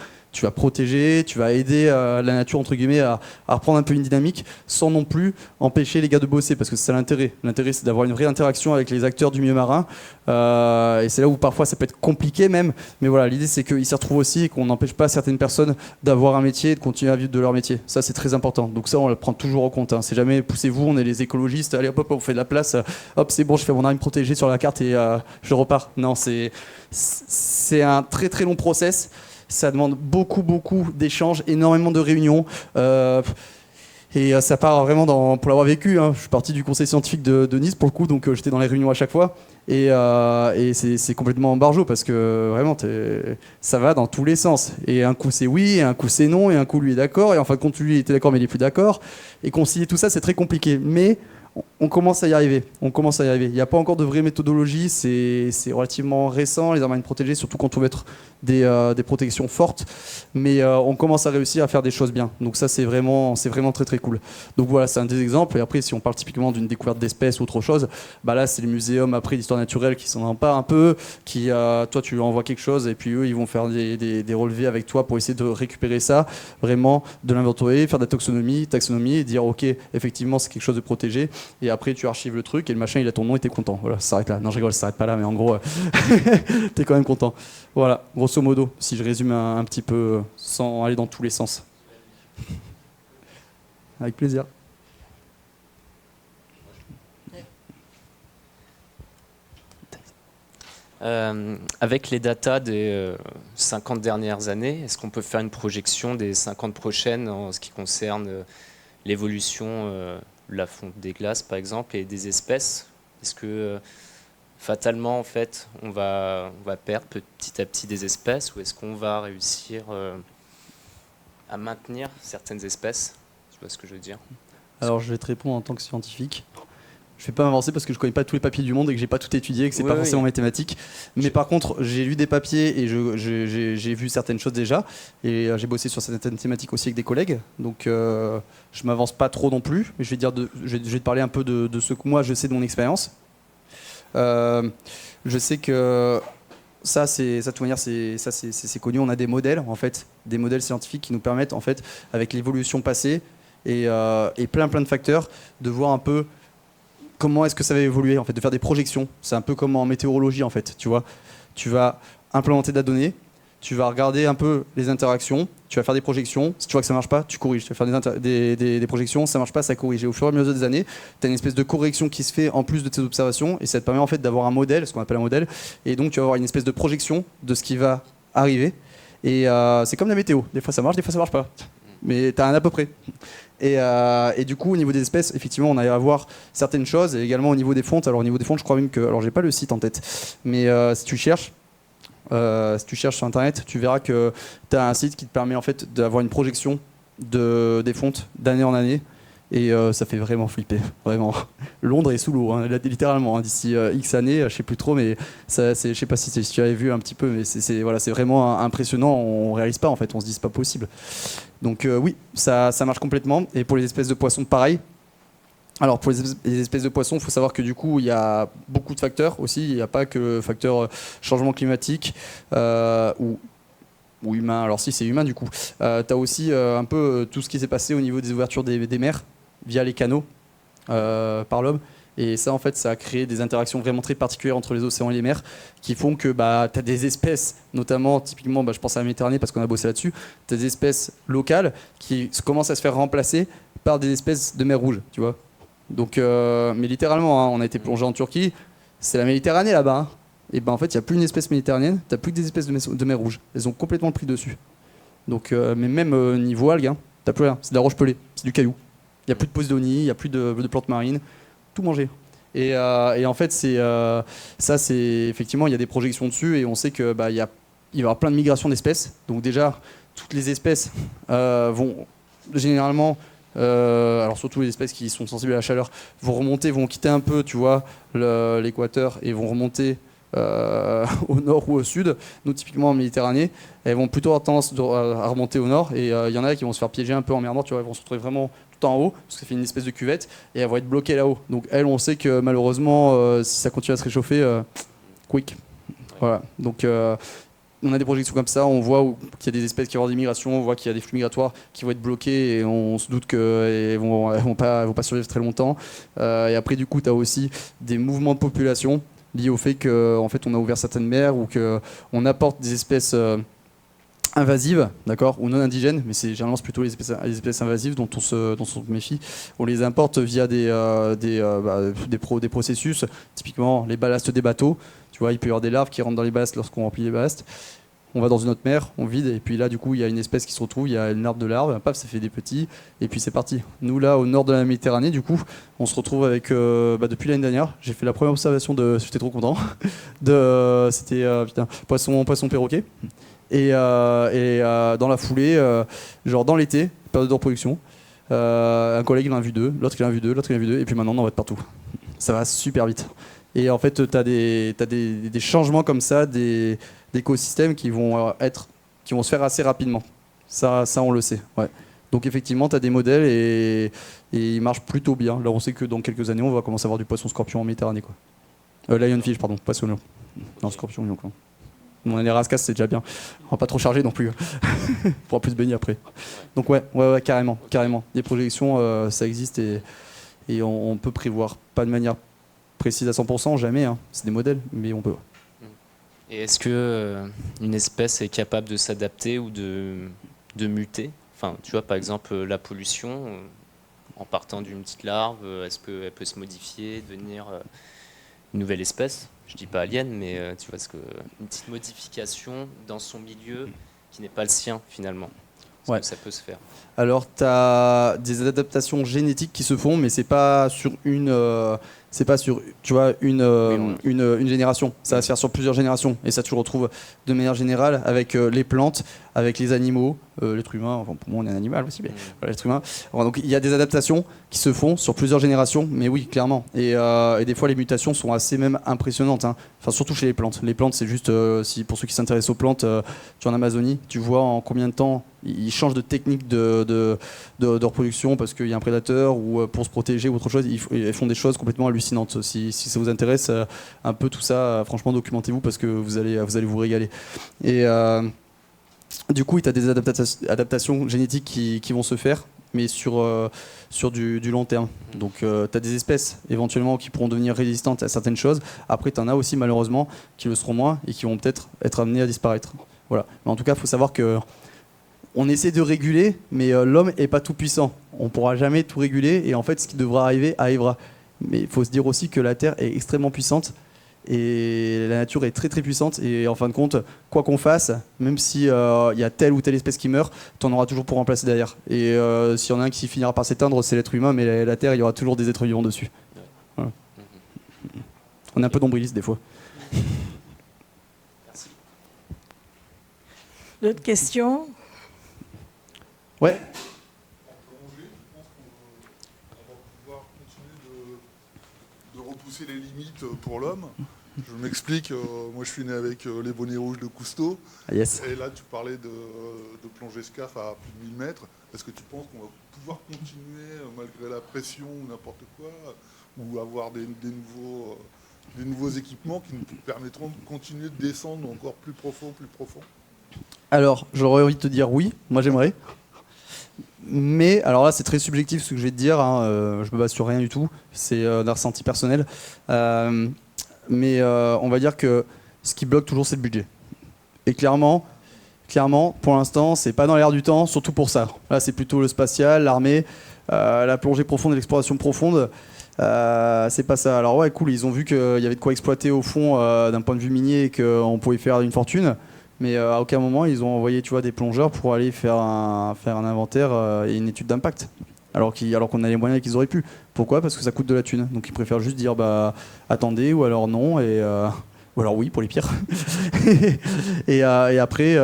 protéger, tu vas aider la nature, entre guillemets, à reprendre un peu une dynamique sans non plus empêcher les gars de bosser parce que c'est ça l'intérêt. L'intérêt, c'est d'avoir une vraie interaction avec les acteurs du milieu marin et c'est là où parfois ça peut être compliqué même. Mais voilà, l'idée, c'est qu'ils s'y retrouvent aussi et qu'on n'empêche pas certaines personnes d'avoir un métier et de continuer à vivre de leur métier. Ça, c'est très important. Donc ça, on le prend toujours en compte. Hein. C'est jamais poussez-vous, on est les écologistes, allez hop, on fait de la place, hop, c'est bon, je fais mon arme protégée sur la carte et je repars. Non, c'est un très très long process. Ça demande beaucoup d'échanges, énormément de réunions. Et ça part vraiment pour l'avoir vécu. Hein. Je suis parti du conseil scientifique de Nice pour le coup, donc j'étais dans les réunions à chaque fois. Et c'est complètement barjot parce que vraiment, ça va dans tous les sens. Et un coup c'est oui, et un coup c'est non, et un coup lui est d'accord. Et en fin de compte, lui il était d'accord, mais il est plus d'accord. Et concilier tout ça, c'est très compliqué. Mais on commence à y arriver. Il n'y a pas encore de vraie méthodologie. C'est relativement récent, les aires marines protégées, surtout quand on veut être des protections fortes. Mais on commence à réussir à faire des choses bien. Donc ça, c'est vraiment très très cool. Donc voilà, c'est un des exemples. Et après, si on parle typiquement d'une découverte d'espèces ou autre chose, bah là, c'est les muséums après d'histoire naturelle qui s'en emparent un peu. Toi, tu lui envoies quelque chose et puis eux, ils vont faire des relevés avec toi pour essayer de récupérer ça, vraiment de l'inventorier, faire de la taxonomie et dire ok, effectivement, c'est quelque chose de protégé. Et après, tu archives le truc et le machin, il a ton nom et t'es content. Voilà, ça s'arrête là. Non, je rigole, ça s'arrête pas là, mais en gros, t'es quand même content. Voilà, grosso modo, si je résume un petit peu sans aller dans tous les sens. Avec plaisir. Avec les datas des 50 dernières années, est-ce qu'on peut faire une projection des 50 prochaines en ce qui concerne l'évolution la fonte des glaces par exemple et des espèces? Est-ce que fatalement en fait on va perdre petit à petit des espèces ou est-ce qu'on va réussir à maintenir certaines espèces? Tu vois ce que je veux dire? Alors je vais te répondre en tant que scientifique. Je ne vais pas m'avancer parce que je ne connais pas tous les papiers du monde et que j'ai pas tout étudié et que c'est pas forcément mathématique. Mais par contre, j'ai lu des papiers et j'ai vu certaines choses déjà. Et j'ai bossé sur certaines thématiques aussi avec des collègues. Donc je m'avance pas trop non plus. Mais je vais te parler un peu de ce que moi je sais de mon expérience. Je sais que ça, de toute manière, c'est connu. On a des modèles en fait, des modèles scientifiques qui nous permettent en fait, avec l'évolution passée et plein de facteurs, de voir un peu comment est-ce que ça va évoluer, en fait, de faire des projections. C'est un peu comme en météorologie, en fait, tu vois. Tu vas implémenter de la donnée, tu vas regarder un peu les interactions, tu vas faire des projections. Si tu vois que ça marche pas, tu corriges. Tu vas faire des projections, ça marche pas, ça corrige. Et au fur et à mesure des années, tu as une espèce de correction qui se fait en plus de tes observations, et ça te permet en fait d'avoir un modèle, ce qu'on appelle un modèle, et donc tu vas avoir une espèce de projection de ce qui va arriver. Et c'est comme la météo. Des fois ça marche pas. Mais tu as un à peu près. Et du coup, au niveau des espèces, effectivement, on arrive à voir certaines choses, et également au niveau des fontes. Alors, au niveau des fontes, je crois même que. Alors, j'ai pas le site en tête, mais si tu cherches sur Internet, tu verras que tu as un site qui te permet en fait d'avoir une projection des fontes d'année en année. Et ça fait vraiment flipper, vraiment. Londres est sous l'eau, hein, littéralement. Hein, d'ici X années, je sais plus trop, mais je sais pas si tu avais vu un petit peu, mais c'est vraiment impressionnant. On réalise pas en fait, on se dit c'est pas possible. Donc oui, ça marche complètement. Et pour les espèces de poissons, pareil. Alors pour les espèces de poissons, il faut savoir que du coup, il y a beaucoup de facteurs aussi. Il n'y a pas que le facteur changement climatique ou humain. Alors si, c'est humain du coup. Tu as aussi un peu tout ce qui s'est passé au niveau des ouvertures des mers via les canaux par l'homme. Et ça, en fait, ça a créé des interactions vraiment très particulières entre les océans et les mers qui font que tu as des espèces, notamment, typiquement, je pense à la Méditerranée parce qu'on a bossé là-dessus, tu as des espèces locales qui commencent à se faire remplacer par des espèces de mer Rouge, tu vois. Donc, mais littéralement, hein, on a été plongé en Turquie, c'est la Méditerranée là-bas. Hein. Et ben en fait, il n'y a plus une espèce méditerranéenne, tu n'as plus que des espèces de mer rouge. Elles ont complètement pris dessus. Donc, mais même niveau algues, hein, tu n'as plus rien. C'est de la roche pelée, c'est du caillou. Il n'y a plus de posidonie, il n'y a plus de plantes marines, tout mangé. Et en fait, ça, c'est effectivement, il y a des projections dessus et on sait que il va y avoir plein de migrations d'espèces. Donc déjà, toutes les espèces vont généralement, alors surtout les espèces qui sont sensibles à la chaleur, vont quitter un peu, tu vois, l'équateur et vont remonter au nord ou au sud. Nous, typiquement en Méditerranée, elles vont plutôt avoir tendance à remonter au nord et il y en a qui vont se faire piéger un peu en mer Nord, tu vois, elles vont se retrouver vraiment en haut, parce que ça fait une espèce de cuvette, et elles vont être bloquées là-haut. Donc elles, on sait que malheureusement, si ça continue à se réchauffer, quick. Voilà. Donc on a des projections comme ça, on voit qu'il y a des espèces qui vont avoir des migrations, on voit qu'il y a des flux migratoires qui vont être bloqués, et on se doute qu'elles vont pas survivre très longtemps. Et après, du coup, tu as aussi des mouvements de population liés au fait qu'en fait, on a ouvert certaines mers, ou qu'on apporte des espèces invasives, d'accord, ou non indigènes, mais généralement c'est plutôt les espèces invasives dont on se méfie. On les importe via des processus, typiquement les ballasts des bateaux. Tu vois, il peut y avoir des larves qui rentrent dans les ballasts lorsqu'on remplit les ballasts. On va dans une autre mer, on vide, et puis là du coup il y a une espèce qui se retrouve, il y a une larve de larve, paf, ça fait des petits, et puis c'est parti. Nous là au nord de la Méditerranée, du coup, on se retrouve avec, depuis l'année dernière, j'ai fait la première observation j'étais trop content, c'était poisson perroquet. Et dans la foulée, genre dans l'été, période de reproduction, un collègue il en a vu 2, l'autre il en a vu 2, l'autre il en a vu 2, et puis maintenant on en voit de partout. Ça va super vite. Et en fait, tu as des changements comme ça, d'écosystèmes qui vont se faire assez rapidement. Ça on le sait. Ouais. Donc effectivement, tu as des modèles et ils marchent plutôt bien. Là, on sait que dans quelques années, on va commencer à avoir du poisson scorpion en Méditerranée, quoi. Lionfish, pardon, poisson lion. Non, scorpion lion, quoi. On a les rascasses, c'est déjà bien. On va pas trop charger non plus. On pourra plus se baigner après. Donc ouais, carrément. Des projections, ça existe et on peut prévoir. Pas de manière précise à 100%, jamais. Hein. C'est des modèles, mais on peut. Et est-ce que une espèce est capable de s'adapter ou de muter? Enfin, tu vois, par exemple, la pollution, en partant d'une petite larve, est-ce qu'elle peut se modifier, devenir une nouvelle espèce? Je dis pas alien, mais tu vois, une petite modification dans son milieu qui n'est pas le sien finalement. Est-ce que ça peut se faire? Alors, tu as des adaptations génétiques qui se font, mais c'est pas sur une génération. Ça va se faire sur plusieurs générations. Et ça, tu le retrouves de manière générale avec les plantes, avec les animaux, l'être humain. Enfin, pour moi, on est un animal aussi, mais voilà, l'être humain. Enfin, donc, il y a des adaptations qui se font sur plusieurs générations, mais oui, clairement. Et des fois, les mutations sont assez même impressionnantes. Hein. Enfin, surtout chez les plantes. Les plantes, c'est juste, pour ceux qui s'intéressent aux plantes, tu es en Amazonie, tu vois en combien de temps ils changent de technique de reproduction parce qu'il y a un prédateur ou pour se protéger ou autre chose. Ils font des choses complètement hallucinantes. Si ça vous intéresse un peu tout ça, franchement, documentez-vous parce que vous allez vous régaler. Et du coup, tu as des adaptations génétiques qui vont se faire, mais sur du long terme. Donc, tu as des espèces éventuellement qui pourront devenir résistantes à certaines choses. Après, tu en as aussi malheureusement qui le seront moins et qui vont peut-être être amenés à disparaître. Voilà. Mais en tout cas, il faut savoir que on essaie de réguler, mais l'homme n'est pas tout puissant. On ne pourra jamais tout réguler et en fait, ce qui devra arriver, arrivera. Mais il faut se dire aussi que la Terre est extrêmement puissante et la nature est très très puissante. Et en fin de compte, quoi qu'on fasse, même s'il y a telle ou telle espèce qui meurt, tu en auras toujours pour remplacer derrière. Et s'il y en a un qui finira par s'éteindre, c'est l'être humain, mais la Terre, il y aura toujours des êtres vivants dessus. Voilà. On est un peu nombriliste des fois. Merci. D'autres questions? Ouais. Repousser les limites pour l'homme. Je m'explique, moi je suis né avec les bonnets rouges de Cousteau. Yes. Et là tu parlais de plongée SCAF à plus de 1000 mètres. Est-ce que tu penses qu'on va pouvoir continuer malgré la pression ou n'importe quoi, ou avoir des nouveaux équipements qui nous permettront de continuer de descendre encore plus profond? Alors, j'aurais envie de te dire oui, moi j'aimerais. Mais, alors là c'est très subjectif ce que je vais te dire, hein, je me base sur rien du tout, c'est d'un ressenti personnel. Mais on va dire que ce qui bloque toujours c'est le budget. Et clairement, pour l'instant, c'est pas dans l'air du temps, surtout pour ça. Là c'est plutôt le spatial, l'armée, la plongée profonde et l'exploration profonde. C'est pas ça. Alors ouais, cool, ils ont vu qu'il y avait de quoi exploiter au fond d'un point de vue minier et qu'on pouvait faire une fortune. Mais à aucun moment, ils ont envoyé des plongeurs pour aller faire un inventaire et une étude d'impact. Alors qu'on a les moyens qu'ils auraient pu. Pourquoi ? Parce que ça coûte de la thune. Donc ils préfèrent juste dire attendez, ou alors non, ou alors oui pour les pires. et après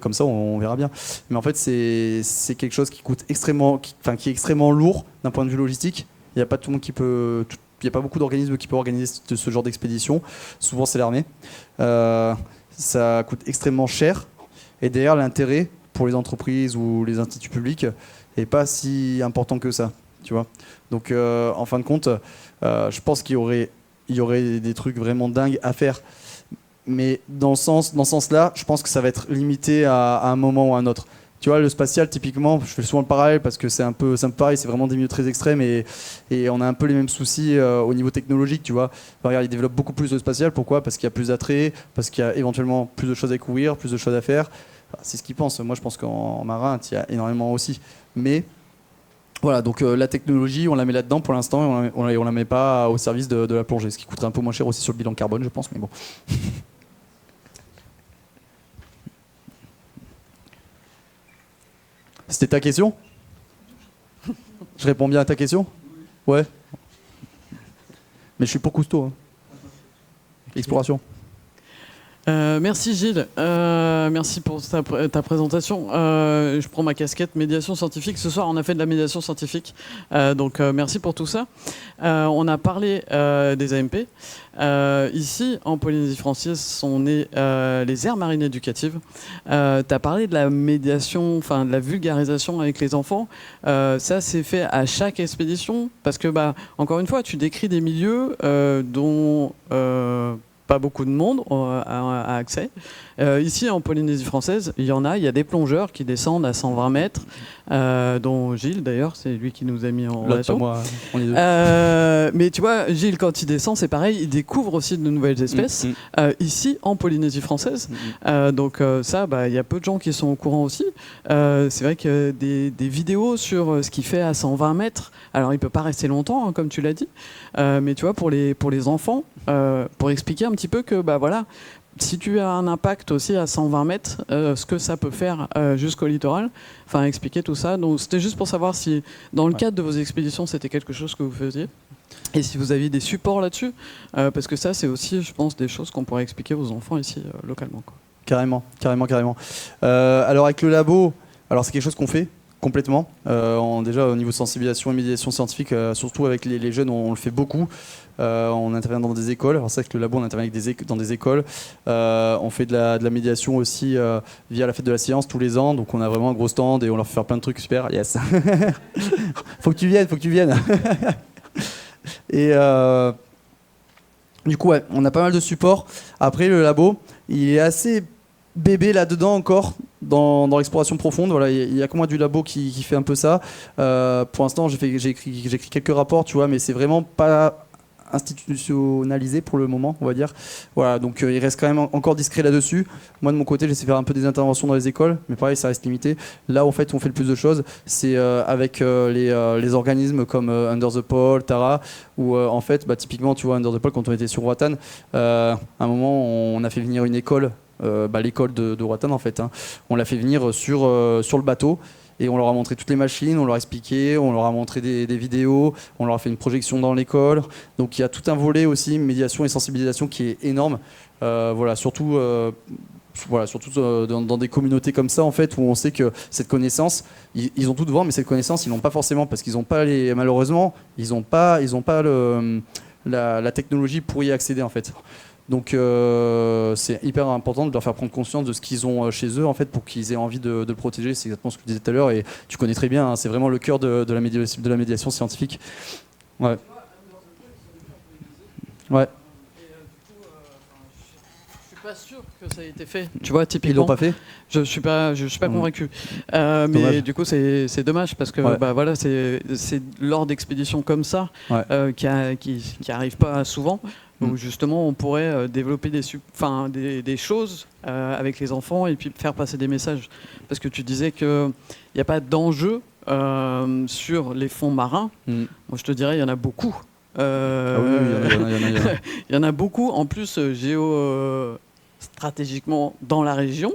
comme ça on verra bien. Mais en fait c'est quelque chose qui coûte qui est extrêmement lourd d'un point de vue logistique. Il n'y a pas tout le monde il n'y a pas beaucoup d'organismes qui peuvent organiser ce genre d'expédition. Souvent c'est l'armée. Ça coûte extrêmement cher. Et derrière l'intérêt pour les entreprises ou les instituts publics est pas si important que ça, tu vois. Donc en fin de compte, je pense qu'il y aurait des trucs vraiment dingues à faire, mais dans ce sens-là, je pense que ça va être limité à un moment ou à un autre. Tu vois, le spatial, typiquement, je fais souvent le parallèle parce que c'est un peu pareil, c'est vraiment des milieux très extrêmes et on a un peu les mêmes soucis au niveau technologique, tu vois. Enfin, regarde, ils développent beaucoup plus de spatial, pourquoi ? Parce qu'il y a plus d'attrait, parce qu'il y a éventuellement plus de choses à découvrir, plus de choses à faire. Enfin, c'est ce qu'ils pensent. Moi, je pense qu'en marin, il y a énormément aussi. Mais voilà, donc la technologie, on la met là-dedans pour l'instant et on la met pas au service de la plongée, ce qui coûterait un peu moins cher aussi sur le bilan carbone, je pense, mais bon. C'était ta question ? Je réponds bien à ta question ? Ouais. Mais je suis pour Cousteau. Hein. Exploration. Merci Gilles, merci pour ta présentation. Je prends ma casquette médiation scientifique. Ce soir, on a fait de la médiation scientifique, donc merci pour tout ça. On a parlé des AMP. Ici, en Polynésie française, sont nées les aires marines éducatives. Tu as parlé de la médiation, enfin de la vulgarisation avec les enfants. Ça, c'est fait à chaque expédition parce que, encore une fois, tu décris des milieux dont pas beaucoup de monde a accès. Ici, en Polynésie française, il y a des plongeurs qui descendent à 120 mètres, dont Gilles, d'ailleurs, c'est lui qui nous a mis en relation. Moi, on est deux. Mais tu vois, Gilles, quand il descend, c'est pareil, il découvre aussi de nouvelles espèces, ici, en Polynésie française. Donc ça, il y a peu de gens qui sont au courant aussi. C'est vrai que des vidéos sur ce qu'il fait à 120 mètres, alors il ne peut pas rester longtemps, hein, comme tu l'as dit, mais tu vois, pour les enfants, pour expliquer un petit peu que, voilà, si tu as un impact aussi à 120 mètres, ce que ça peut faire jusqu'au littoral, enfin expliquer tout ça. Donc c'était juste pour savoir si, dans le cadre de vos expéditions, c'était quelque chose que vous faisiez. Et si vous aviez des supports là-dessus, parce que ça, c'est aussi, je pense, des choses qu'on pourrait expliquer aux enfants ici, localement, quoi. Carrément. Alors avec le labo, c'est quelque chose qu'on fait complètement. Déjà au niveau sensibilisation et médiation scientifique, surtout avec les jeunes, on le fait beaucoup. On intervient dans des écoles. Alors c'est vrai que le labo, on intervient dans des écoles. On fait de la médiation aussi via la fête de la science tous les ans. Donc on a vraiment un gros stand et on leur fait faire plein de trucs super. Yes. Faut que tu viennes. Et du coup, ouais, on a pas mal de supports. Après, le labo, il est assez bébé là-dedans encore, dans l'exploration profonde. Voilà, il y a que moi du labo qui fait un peu ça. Pour l'instant, j'ai écrit quelques rapports, tu vois, mais c'est vraiment pas institutionnalisé pour le moment, on va dire. Voilà, donc il reste quand même encore discret là-dessus. Moi de mon côté, j'essaie de faire un peu des interventions dans les écoles, mais pareil, ça reste limité. Là, en fait, on fait le plus de choses, c'est avec les organismes comme Under the Pole, Tara, où en fait, typiquement, tu vois, Under the Pole, quand on était sur Roatan, à un moment, on a fait venir une école, l'école de Roatan, en fait. Hein. On l'a fait venir sur le bateau. Et on leur a montré toutes les machines, on leur a expliqué, on leur a montré des vidéos, on leur a fait une projection dans l'école. Donc il y a tout un volet aussi, médiation et sensibilisation, qui est énorme. Surtout dans des communautés comme ça, en fait, où on sait que cette connaissance, ils ont tout devant, mais cette connaissance, ils l'ont pas forcément, parce qu'ils n'ont pas malheureusement, ils n'ont pas la technologie pour y accéder, en fait. Donc c'est hyper important de leur faire prendre conscience de ce qu'ils ont chez eux, en fait, pour qu'ils aient envie de le protéger. C'est exactement ce que je disais tout à l'heure, et tu connais très bien, hein, c'est vraiment le cœur de la médiation scientifique. Ouais. Ouais. Je suis pas sûr que ça ait été fait. Tu vois, typiquement. Ils l'ont pas fait. Je suis pas convaincu. Mais du coup, c'est dommage parce que voilà, c'est lors d'expéditions comme ça qui arrivent pas souvent. Donc justement, on pourrait développer des choses avec les enfants et puis faire passer des messages. Parce que tu disais qu'il n'y a pas d'enjeu sur les fonds marins, moi je te dirais, il y en a beaucoup. Ah oui, il y en a. Il y en a beaucoup. En plus, stratégiquement, dans la région,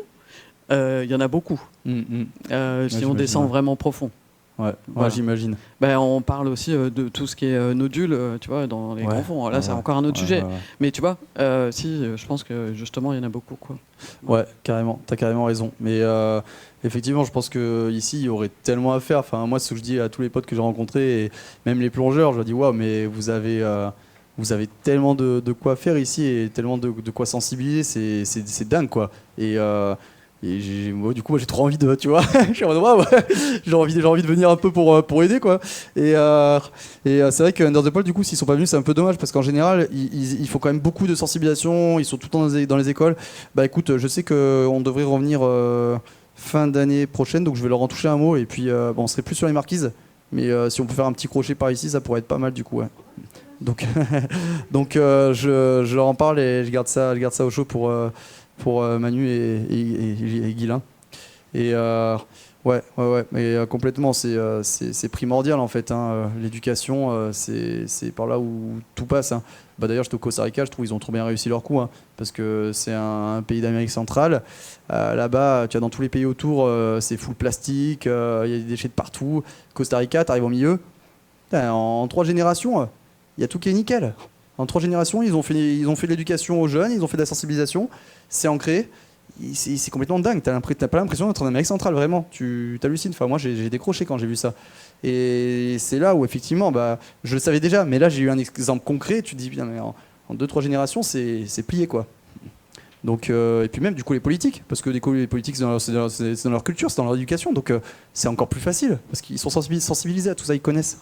il y en a beaucoup. Si on descend vraiment profond. Ouais, Voilà. j'imagine. On parle aussi de tout ce qui est nodule, tu vois, dans les grands fonds. Là, c'est encore un autre sujet. Ouais. Mais tu vois, je pense que justement, il y en a beaucoup, quoi. Ouais, carrément. T'as carrément raison. Mais effectivement, je pense qu'ici, il y aurait tellement à faire. Enfin, moi, ce que je dis à tous les potes que j'ai rencontrés, et même les plongeurs, je leur dis, waouh, mais vous avez tellement de quoi faire ici et tellement de quoi sensibiliser. C'est dingue, quoi. Moi, du coup, j'ai trop envie de, tu vois, je suis en mode, waouh, j'ai envie de venir un peu pour aider, quoi. C'est vrai que Under the Pole, du coup, s'ils sont pas venus, c'est un peu dommage parce qu'en général, il faut quand même beaucoup de sensibilisation. Ils sont tout le temps dans les écoles. Bah écoute, je sais qu'on devrait revenir fin d'année prochaine, donc je vais leur en toucher un mot. Et puis, on serait plus sur les marquises, mais si on peut faire un petit crochet par ici, ça pourrait être pas mal, du coup, ouais. Donc, je leur en parle et je garde ça au chaud pour Manu et Guilain. Ouais, mais complètement, c'est primordial en fait. L'éducation, c'est par là où tout passe. Bah, d'ailleurs, j'étais au Costa Rica, je trouve qu'ils ont trop bien réussi leur coup, parce que c'est un pays d'Amérique centrale. Là-bas, tu as dans tous les pays autour, c'est full plastique, il y a des déchets de partout. Costa Rica, tu arrives au milieu, en 3 générations, il y a tout qui est nickel. En 3 générations, ils ont fait de l'éducation aux jeunes, ils ont fait de la sensibilisation, c'est ancré. C'est complètement dingue, t'as pas l'impression d'être en Amérique centrale, vraiment, tu t'hallucines. Enfin, moi j'ai décroché quand j'ai vu ça. Et c'est là où effectivement, je le savais déjà, mais là j'ai eu un exemple concret, tu te dis, bien, mais en 2-3 générations, c'est plié, quoi. Donc, et puis même du coup les politiques, parce que les politiques c'est dans leur culture, c'est dans leur éducation, donc c'est encore plus facile, parce qu'ils sont sensibilisés à tout ça, ils connaissent.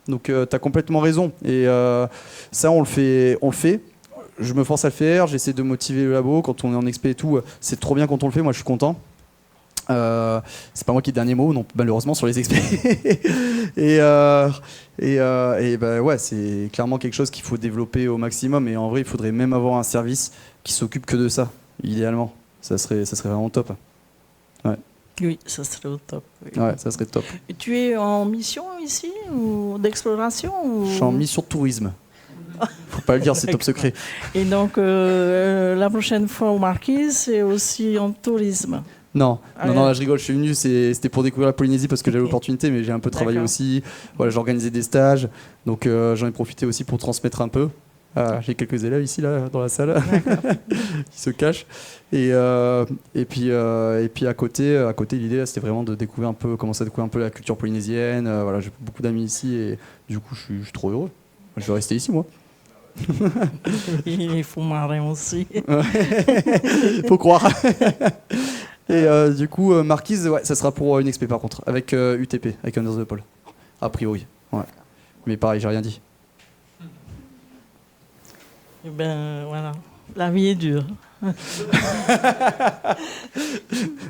Donc t'as complètement raison, et ça on le fait. Je me force à le faire, j'essaie de motiver le labo quand on est en expé et tout. C'est trop bien quand on le fait, moi je suis content. C'est pas moi qui ai le dernier mot, non, malheureusement, sur les expés. Ouais, c'est clairement quelque chose qu'il faut développer au maximum. Et en vrai, il faudrait même avoir un service qui s'occupe que de ça, idéalement. Ça serait vraiment top. Ouais. Oui, ça serait au top. Oui. Ouais, ça serait top. Et tu es en mission ici, ou d'exploration ou... Je suis en mission de tourisme. Faut pas le dire, c'est top secret. Et donc, la prochaine fois au Marquise, c'est aussi en tourisme. Non, là, je rigole, je suis venu, c'était pour découvrir la Polynésie parce que j'avais l'opportunité, mais j'ai un peu travaillé aussi. Voilà, j'ai organisé des stages, donc j'en ai profité aussi pour transmettre un peu. J'ai quelques élèves ici, là, dans la salle, qui se cachent. Et puis à côté, l'idée, là, c'était vraiment de commencer à découvrir un peu la culture polynésienne. Voilà, j'ai beaucoup d'amis ici et du coup, je suis trop heureux. Je vais rester ici, moi. Il faut marrer aussi. Faut croire. Et du coup, Marquise, ouais, ça sera pour une expé par contre, avec UTP, avec Under the Pole, a priori. Ouais. Mais pareil, j'ai rien dit. Et ben voilà, la vie est dure.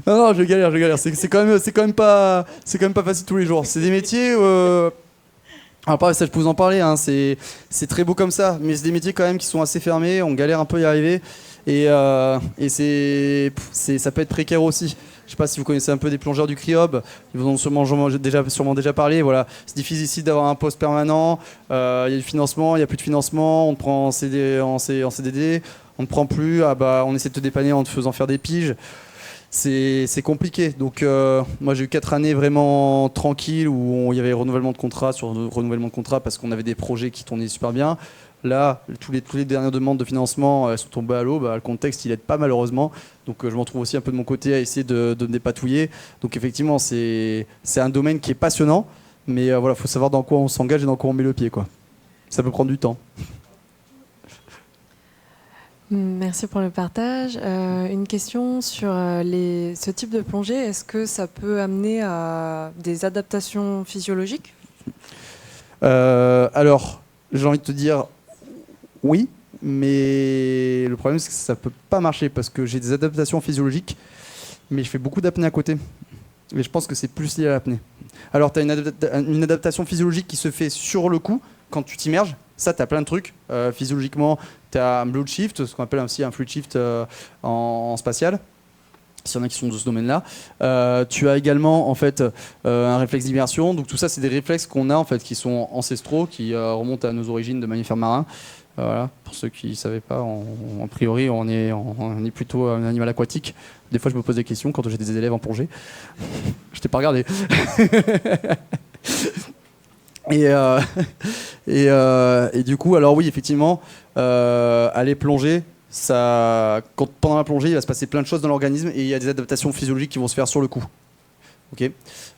Non, je galère. C'est quand même pas facile tous les jours. C'est des métiers. Alors pareil, ça je peux vous en parler, c'est très beau comme ça, mais c'est des métiers quand même qui sont assez fermés, on galère un peu à y arriver, et ça peut être précaire aussi. Je sais pas si vous connaissez un peu des plongeurs du CRIOB, ils vous ont sûrement déjà parlé. Voilà, c'est difficile ici d'avoir un poste permanent, il y a du financement, il y a plus de financement, on te prend en CDD, on ne te prend plus, on essaie de te dépanner en te faisant faire des piges. C'est compliqué. Donc moi j'ai eu 4 années vraiment tranquilles où il y avait renouvellement de contrat sur renouvellement de contrat parce qu'on avait des projets qui tournaient super bien. Là, toutes les dernières demandes de financement elles sont tombées à l'eau. Le contexte il aide pas malheureusement. Donc je m'en trouve aussi un peu de mon côté à essayer de me dépatouiller. Donc effectivement c'est un domaine qui est passionnant, mais voilà, faut savoir dans quoi on s'engage et dans quoi on met le pied, quoi. Ça peut prendre du temps. Merci pour le partage. Une question sur ce type de plongée. Est-ce que ça peut amener à des adaptations physiologiques ? Alors, j'ai envie de te dire oui, mais le problème c'est que ça peut pas marcher parce que j'ai des adaptations physiologiques, mais je fais beaucoup d'apnée à côté. Et je pense que c'est plus lié à l'apnée. Alors, tu as une adaptation physiologique qui se fait sur le coup quand tu t'immerges. Ça, tu as plein de trucs. Physiologiquement, tu as un blue shift, ce qu'on appelle aussi un fluid shift en spatial. s'il y en a qui sont de ce domaine-là. Tu as également en fait un réflexe d'immersion. Donc tout ça, c'est des réflexes qu'on a en fait qui sont ancestraux, qui remontent à nos origines de mammifères marins. Voilà. Pour ceux qui ne savaient pas, a priori, on est plutôt un animal aquatique. Des fois, je me pose des questions quand j'ai des élèves en plongée. Je t'ai pas regardé. Et du coup, alors oui, effectivement, aller plonger. Pendant la plongée, il va se passer plein de choses dans l'organisme et il y a des adaptations physiologiques qui vont se faire sur le coup. Okay.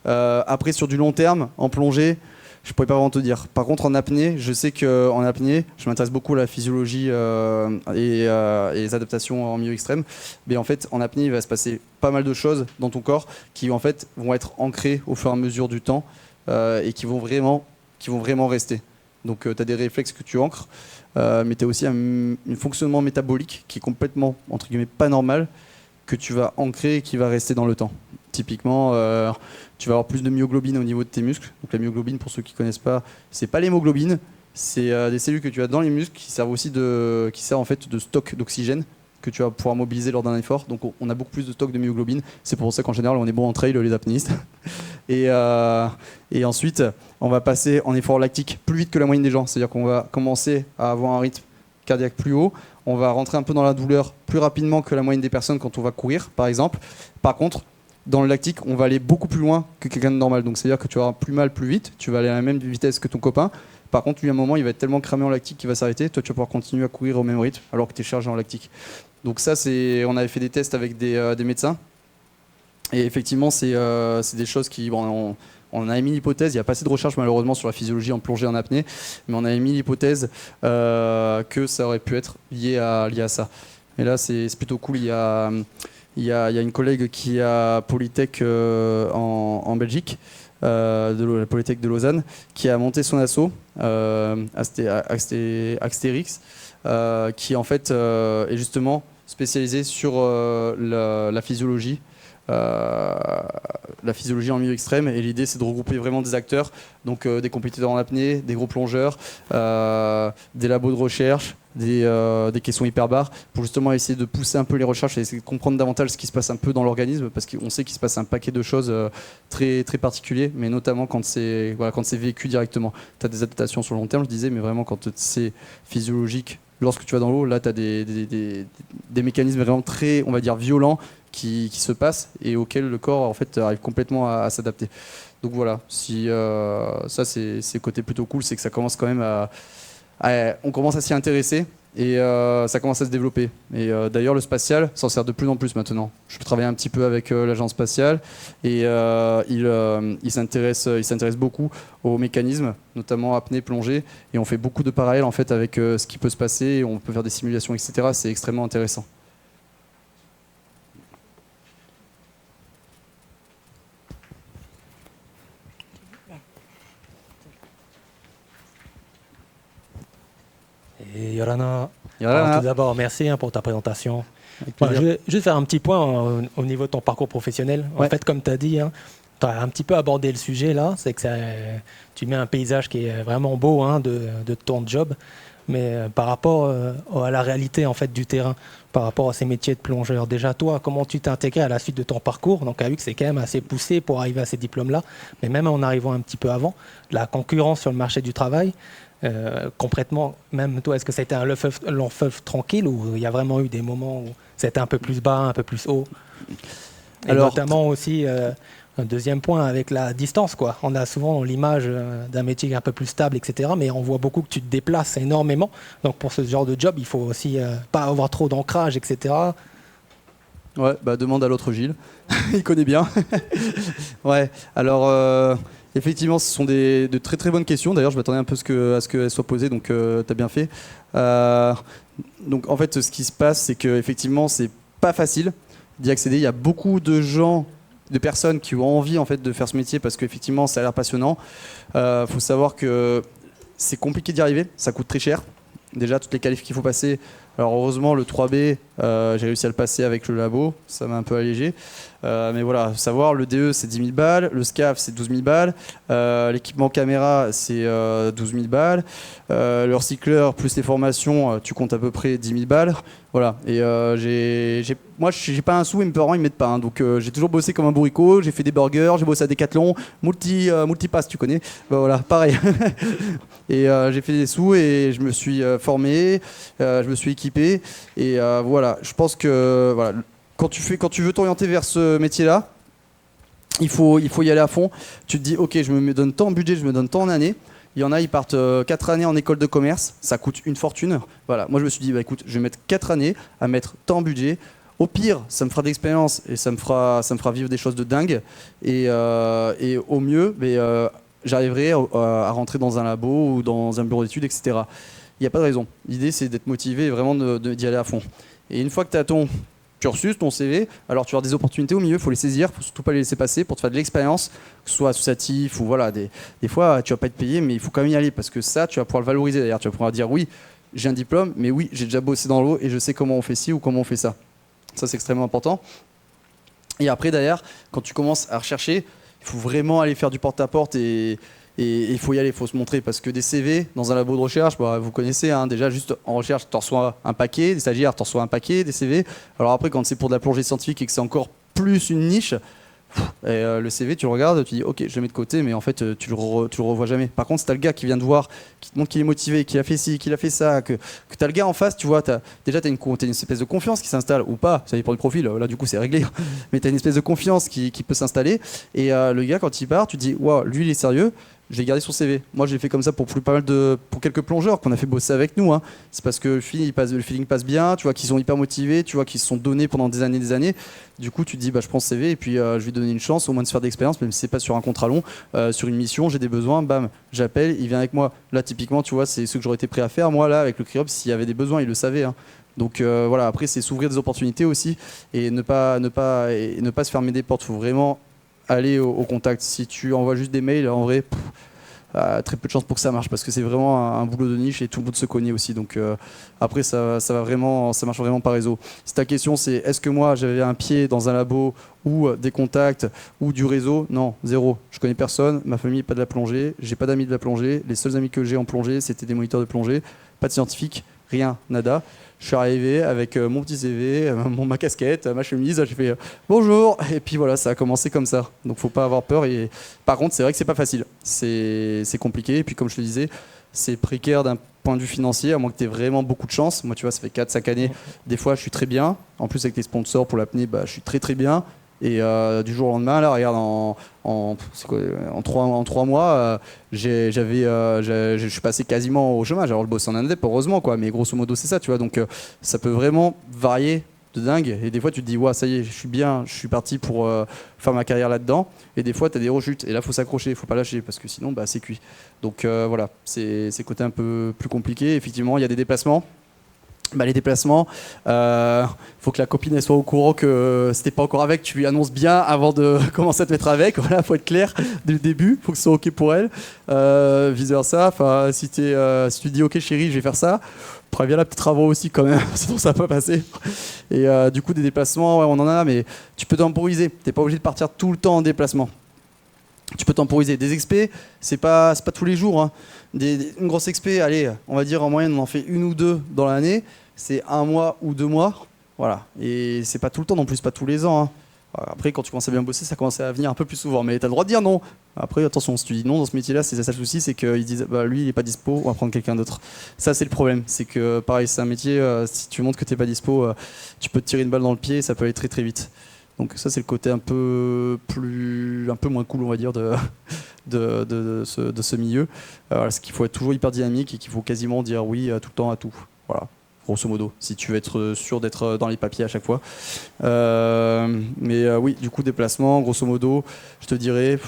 Après, sur du long terme, en plongée, je ne pourrais pas vraiment te dire. Par contre, en apnée, je sais qu'en apnée, je m'intéresse beaucoup à la physiologie et les adaptations en milieu extrême. Mais en fait, en apnée, il va se passer pas mal de choses dans ton corps qui en fait, vont être ancrées au fur et à mesure du temps et qui vont vraiment rester. Donc, tu as des réflexes que tu ancres. Mais tu as aussi un fonctionnement métabolique qui est complètement, entre guillemets, pas normal, que tu vas ancrer et qui va rester dans le temps. Typiquement, tu vas avoir plus de myoglobine au niveau de tes muscles. Donc la myoglobine, pour ceux qui ne connaissent pas, c'est pas l'hémoglobine, c'est des cellules que tu as dans les muscles qui servent aussi en fait de stock d'oxygène que tu vas pouvoir mobiliser lors d'un effort. Donc on a beaucoup plus de stock de myoglobine. C'est pour ça qu'en général, on est bon en trail, les apnéistes. Et ensuite, on va passer en effort lactique plus vite que la moyenne des gens. C'est-à-dire qu'on va commencer à avoir un rythme cardiaque plus haut. On va rentrer un peu dans la douleur plus rapidement que la moyenne des personnes quand on va courir, par exemple. Par contre, dans le lactique, on va aller beaucoup plus loin que quelqu'un de normal. Donc c'est-à-dire que tu auras plus mal plus vite. Tu vas aller à la même vitesse que ton copain. Par contre, lui, à un moment, il va être tellement cramé en lactique qu'il va s'arrêter. Toi, tu vas pouvoir continuer à courir au même rythme alors que tu es chargé en lactique. Donc ça, on avait fait des tests avec des médecins. Et effectivement, c'est des choses qui... Bon, on a émis l'hypothèse, il n'y a pas assez de recherche malheureusement sur la physiologie en plongée en apnée, mais on a émis l'hypothèse que ça aurait pu être lié à ça. Et là, c'est plutôt cool. Il y a une collègue qui est à Polytech en Belgique, de la Polytech de Lausanne, qui a monté son asso, Axtérix, qui en fait est justement spécialisé sur la physiologie. La physiologie en milieu extrême, et l'idée c'est de regrouper vraiment des acteurs, donc des compétiteurs en apnée, des gros plongeurs, des labos de recherche, des caissons hyperbares, pour justement essayer de pousser un peu les recherches et essayer de comprendre davantage ce qui se passe un peu dans l'organisme, parce qu'on sait qu'il se passe un paquet de choses très, très particuliers, mais notamment quand c'est vécu directement. Tu as des adaptations sur le long terme, je disais, mais vraiment quand c'est physiologique, lorsque tu vas dans l'eau, là tu as des mécanismes vraiment très, on va dire, violents qui se passent et auxquels le corps en fait arrive complètement à s'adapter. Donc voilà, ça c'est côté plutôt cool, c'est que ça commence quand même on commence à s'y intéresser et ça commence à se développer. Et d'ailleurs le spatial s'en sert de plus en plus maintenant. Je travaille un petit peu avec l'agence spatiale et il s'intéresse beaucoup aux mécanismes, notamment apnée, plongée, et on fait beaucoup de parallèles en fait avec ce qui peut se passer, on peut faire des simulations, etc. C'est extrêmement intéressant. Et Yorana, tout d'abord, merci pour ta présentation. Je vais juste faire un petit point au niveau de ton parcours professionnel. En fait, comme tu as dit, tu as un petit peu abordé le sujet là, c'est que tu mets un paysage qui est vraiment beau de ton job, mais par rapport à la réalité en fait, du terrain, par rapport à ces métiers de plongeur, déjà toi, comment tu t'es intégré à la suite de ton parcours? Donc, tu as vu que c'est quand même assez poussé pour arriver à ces diplômes-là, mais même en arrivant un petit peu avant, la concurrence sur le marché du travail, concrètement, même toi, est-ce que ça a été un long fleuve tranquille ou il y a vraiment eu des moments où c'était un peu plus bas, un peu plus haut? Et notamment aussi, un deuxième point avec la distance, quoi. On a souvent l'image d'un métier un peu plus stable, etc. Mais on voit beaucoup que tu te déplaces énormément. Donc pour ce genre de job, il faut aussi pas avoir trop d'ancrage, etc. Ouais, demande à l'autre Gilles. Il connaît bien. Ouais, alors... effectivement, ce sont de très très bonnes questions. D'ailleurs, je m'attendais un peu à ce qu'elles soient posées, donc tu as bien fait. Donc en fait, ce qui se passe, c'est qu'effectivement, c'est pas facile d'y accéder. Il y a beaucoup de personnes qui ont envie en fait de faire ce métier parce qu'effectivement, ça a l'air passionnant. Faut savoir que c'est compliqué d'y arriver, ça coûte très cher. Déjà, toutes les qualifs qu'il faut passer. Alors heureusement, le 3B J'ai réussi à le passer avec le labo, ça m'a un peu allégé. Mais voilà, savoir, le DE c'est 10 000 balles, le SCAF c'est 12 000 balles, l'équipement caméra c'est 12 000 balles, le recycleur plus les formations, tu comptes à peu près 10 000 balles. Voilà, et moi j'ai pas un sou et mes parents ils mettent pas, hein, donc j'ai toujours bossé comme un bourricot, j'ai fait des burgers, j'ai bossé à Decathlon, Multipass tu connais, bah, voilà, pareil. Et j'ai fait des sous et je me suis formé, je me suis équipé, et voilà, je pense que voilà, quand tu veux t'orienter vers ce métier-là, il faut y aller à fond. Tu te dis, ok, je me donne tant en budget, je me donne tant en année. Il y en a, ils partent 4 années en école de commerce, ça coûte une fortune. Voilà. Moi, je me suis dit, bah, écoute, je vais mettre 4 années à mettre tant en budget. Au pire, ça me fera de l'expérience et ça me fera vivre des choses de dingue. Et au mieux, j'arriverai à rentrer dans un labo ou dans un bureau d'études, etc. Il n'y a pas de raison. L'idée, c'est d'être motivé et vraiment d'y aller à fond. Et une fois que tu as ton cursus, ton CV, alors tu vas avoir des opportunités au milieu, il faut les saisir, il faut surtout pas les laisser passer pour te faire de l'expérience, que ce soit associatif ou voilà, des fois tu vas pas être payé, mais il faut quand même y aller parce que ça, tu vas pouvoir le valoriser d'ailleurs, tu vas pouvoir dire oui, j'ai un diplôme, mais oui, j'ai déjà bossé dans l'eau et je sais comment on fait ci ou comment on fait ça. Ça, c'est extrêmement important. Et après, d'ailleurs, quand tu commences à rechercher, il faut vraiment aller faire du porte-à-porte et il faut y aller, il faut se montrer parce que des CV dans un labo de recherche, bah, vous connaissez, hein, déjà juste en recherche, tu reçois un paquet, des stagiaires, tu reçois un paquet, des CV. Alors après, quand c'est pour de la plongée scientifique et que c'est encore plus une niche, le CV, tu le regardes, tu dis ok, je le mets de côté, mais en fait, tu le revois jamais. Par contre, si tu as le gars qui vient te voir, qui te montre qu'il est motivé, qu'il a fait ci, qu'il a fait ça, que tu as le gars en face, tu vois, déjà tu as une espèce de confiance qui s'installe, ou pas, ça dépend du profil, là du coup c'est réglé, mais tu as une espèce de confiance qui peut s'installer. Et le gars, quand il part, tu te dis waouh, lui il est sérieux. Je l'ai gardé sur CV. Moi, j'ai fait comme ça pour quelques plongeurs qu'on a fait bosser avec nous. Hein. C'est parce que le feeling passe bien, tu vois qu'ils sont hyper motivés, tu vois qu'ils se sont donnés pendant des années. Du coup, tu te dis, bah, je prends ce CV et puis je vais donner une chance, au moins de se faire d'expérience, même si c'est pas sur un contrat long, sur une mission, j'ai des besoins, bam, j'appelle, il vient avec moi. Là, typiquement, tu vois, c'est ce que j'aurais été prêt à faire. Moi, là, avec le CRIOP, s'il y avait des besoins, il le savait. Hein. Donc voilà. Après, c'est s'ouvrir des opportunités aussi et ne pas se fermer des portes. Faut vraiment aller au contact. Si tu envoies juste des mails, en vrai, très peu de chances pour que ça marche parce que c'est vraiment un boulot de niche et tout le monde se connaît aussi. Donc après, ça marche vraiment par réseau. Si ta question c'est est-ce que moi j'avais un pied dans un labo ou des contacts ou du réseau, non, zéro. Je connais personne, ma famille n'est pas de la plongée, j'ai pas d'amis de la plongée, les seuls amis que j'ai en plongée c'était des moniteurs de plongée, pas de scientifiques, rien, nada. Je suis arrivé avec mon petit CV, ma casquette, ma chemise, j'ai fait bonjour, et puis voilà, ça a commencé comme ça. Donc faut pas avoir peur. Et par contre, c'est vrai que c'est pas facile, c'est compliqué. Et puis comme je te disais, c'est précaire d'un point de vue financier, à moins que tu aies vraiment beaucoup de chance. Moi, tu vois, ça fait 4-5 années. Des fois, je suis très bien. En plus, avec les sponsors pour l'apnée, bah, je suis très très bien. Et du jour au lendemain, là, regarde, en 3 mois, je suis passé quasiment au chômage. Alors le boss en indép, heureusement, quoi. Mais grosso modo, c'est ça, tu vois. Donc ça peut vraiment varier de dingue. Et des fois, tu te dis, ouais, ça y est, je suis bien, je suis parti pour faire ma carrière là-dedans. Et des fois, tu as des rechutes. Et là, il faut s'accrocher, il ne faut pas lâcher, parce que sinon, bah, c'est cuit. Donc voilà, c'est côté un peu plus compliqué. Effectivement, il y a des déplacements. Bah, les déplacements, faut que la copine elle soit au courant que si t'es pas encore avec, tu lui annonces bien avant de commencer à te mettre avec. Voilà, faut être clair dès le début, faut que ce soit ok pour elle. Vice versa, enfin si tu dis ok chérie, je vais faire ça, préviens la petite travaux aussi quand même, sinon ça va pas passer. Et du coup des déplacements, ouais, on en a, mais tu peux temporiser. T'es pas obligé de partir tout le temps en déplacement. Tu peux temporiser. Des expés, c'est pas tous les jours. Hein. Une grosse expé, allez, on va dire en moyenne, on en fait 1 ou 2 dans l'année. C'est 1 mois ou 2 mois. Voilà. Et c'est pas tout le temps non plus, pas tous les ans. Hein. Après, quand tu commences à bien bosser, ça commence à venir un peu plus souvent. Mais tu as le droit de dire non. Après, attention, si tu dis non dans ce métier-là, c'est ça le souci, c'est qu'ils disent bah, lui, il n'est pas dispo, on va prendre quelqu'un d'autre. Ça, c'est le problème. C'est que, pareil, c'est un métier, si tu montres que tu n'es pas dispo, tu peux te tirer une balle dans le pied et ça peut aller très très vite. Donc ça, c'est le côté un peu moins cool, on va dire, de ce milieu. Ce qu'il faut être toujours hyper dynamique et qu'il faut quasiment dire oui tout le temps à tout. Voilà, grosso modo, si tu veux être sûr d'être dans les papiers à chaque fois. Mais oui, du coup, déplacement, grosso modo, je te dirais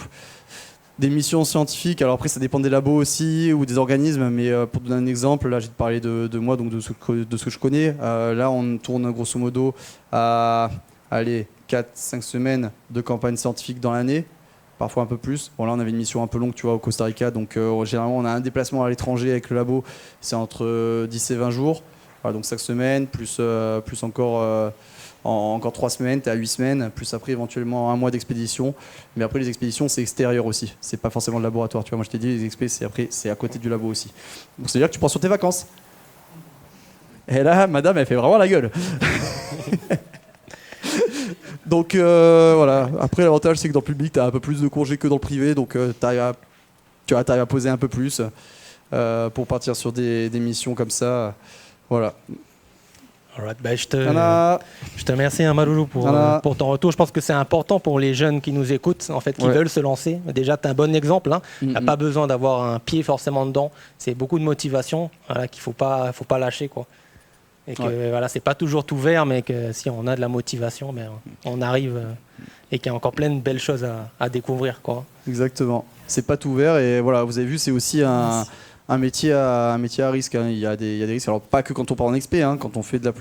des missions scientifiques. Alors après, ça dépend des labos aussi ou des organismes. Mais pour te donner un exemple, là, j'ai parlé de moi, donc de ce que je connais. Là, on tourne grosso modo à 4-5 semaines de campagne scientifique dans l'année, parfois un peu plus. Bon, là, on avait une mission un peu longue, tu vois, au Costa Rica, donc généralement, on a un déplacement à l'étranger avec le labo, c'est entre 10 et 20 jours. Voilà, donc 5 semaines, plus encore, encore 3 semaines, tu es à 8 semaines, plus après éventuellement 1 mois d'expédition. Mais après les expéditions, c'est extérieur aussi, c'est pas forcément le laboratoire. Tu vois, moi je t'ai dit, les expés, c'est à côté du labo aussi. Donc c'est-à-dire que tu prends sur tes vacances. Et là, madame, elle fait vraiment la gueule. Donc voilà, après l'avantage c'est que dans le public, tu as un peu plus de congés que dans le privé, donc tu arrives à poser un peu plus pour partir sur des missions comme ça. Voilà. Alright, je te remercie Maloulou pour ton retour. Je pense que c'est important pour les jeunes qui nous écoutent, en fait, qui veulent se lancer. Déjà, tu es un bon exemple. Il n'y a pas besoin d'avoir un pied forcément dedans. C'est beaucoup de motivation qu'il faut pas lâcher, quoi. Et que voilà, c'est pas toujours tout vert, mais que si on a de la motivation, on arrive et qu'il y a encore plein de belles choses à découvrir, quoi. Exactement. C'est pas tout vert et voilà, vous avez vu, c'est aussi un métier à risque. Il y a des risques. Alors pas que quand on part en expé, quand on fait de la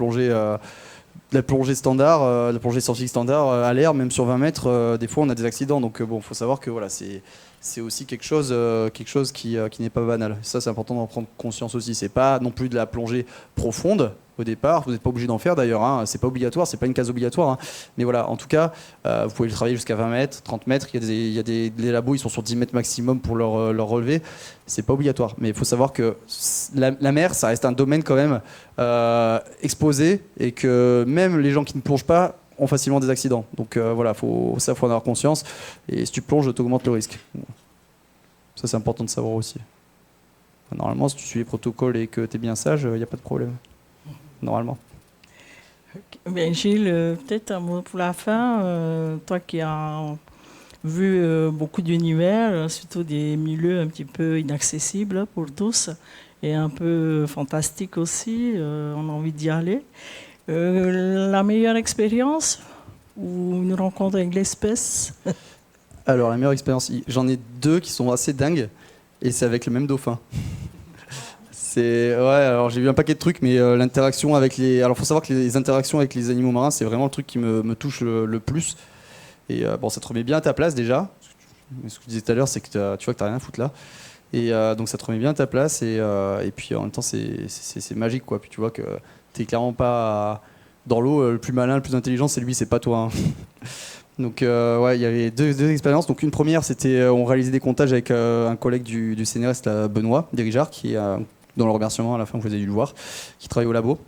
plongée standard, de la plongée scientifique standard à l'air, même sur 20 mètres, des fois on a des accidents. Donc faut savoir que voilà, c'est aussi quelque chose qui n'est pas banal. Ça, c'est important d'en prendre conscience aussi. C'est pas non plus de la plongée profonde au départ. Vous n'êtes pas obligé d'en faire d'ailleurs. C'est pas obligatoire, c'est pas une case obligatoire. Mais voilà, en tout cas, vous pouvez travailler jusqu'à 20 mètres, 30 mètres. Il y a des labos, ils sont sur 10 mètres maximum pour leur relever. C'est pas obligatoire. Mais il faut savoir que la mer, ça reste un domaine quand même exposé et que même les gens qui ne plongent pas ont facilement des accidents. Donc voilà, faut en avoir conscience. Et si tu plonges, tu augmentes le risque. Ça, c'est important de savoir aussi. Normalement, si tu suis les protocoles et que tu es bien sage, il n'y a pas de problème. Normalement. Bien, Gilles, peut-être un mot pour la fin. Toi qui as vu beaucoup d'univers, surtout des milieux un petit peu inaccessibles pour tous et un peu fantastiques aussi, on a envie d'y aller. La meilleure expérience ou une rencontre avec l'espèce? Alors, la meilleure expérience, j'en ai 2 qui sont assez dingues et c'est avec le même dauphin. Alors j'ai vu un paquet de trucs, mais l'interaction avec les. Alors, faut savoir que les interactions avec les animaux marins, c'est vraiment le truc qui me touche le plus. Et ça te remet bien à ta place déjà. Ce que je disais tout à l'heure, c'est que tu vois que t'as rien à foutre là. Et donc ça te remet bien à ta place et puis en même temps c'est magique, quoi. Puis tu vois que t'es clairement pas dans l'eau. Le plus malin, le plus intelligent, c'est lui, c'est pas toi. Donc il y avait deux expériences. Donc une première, c'était on réalisait des comptages avec un collègue du CNRS, Benoît Dirigeard, qui est dans le remerciement à la fin, vous avez dû le voir, qui travaille au labo.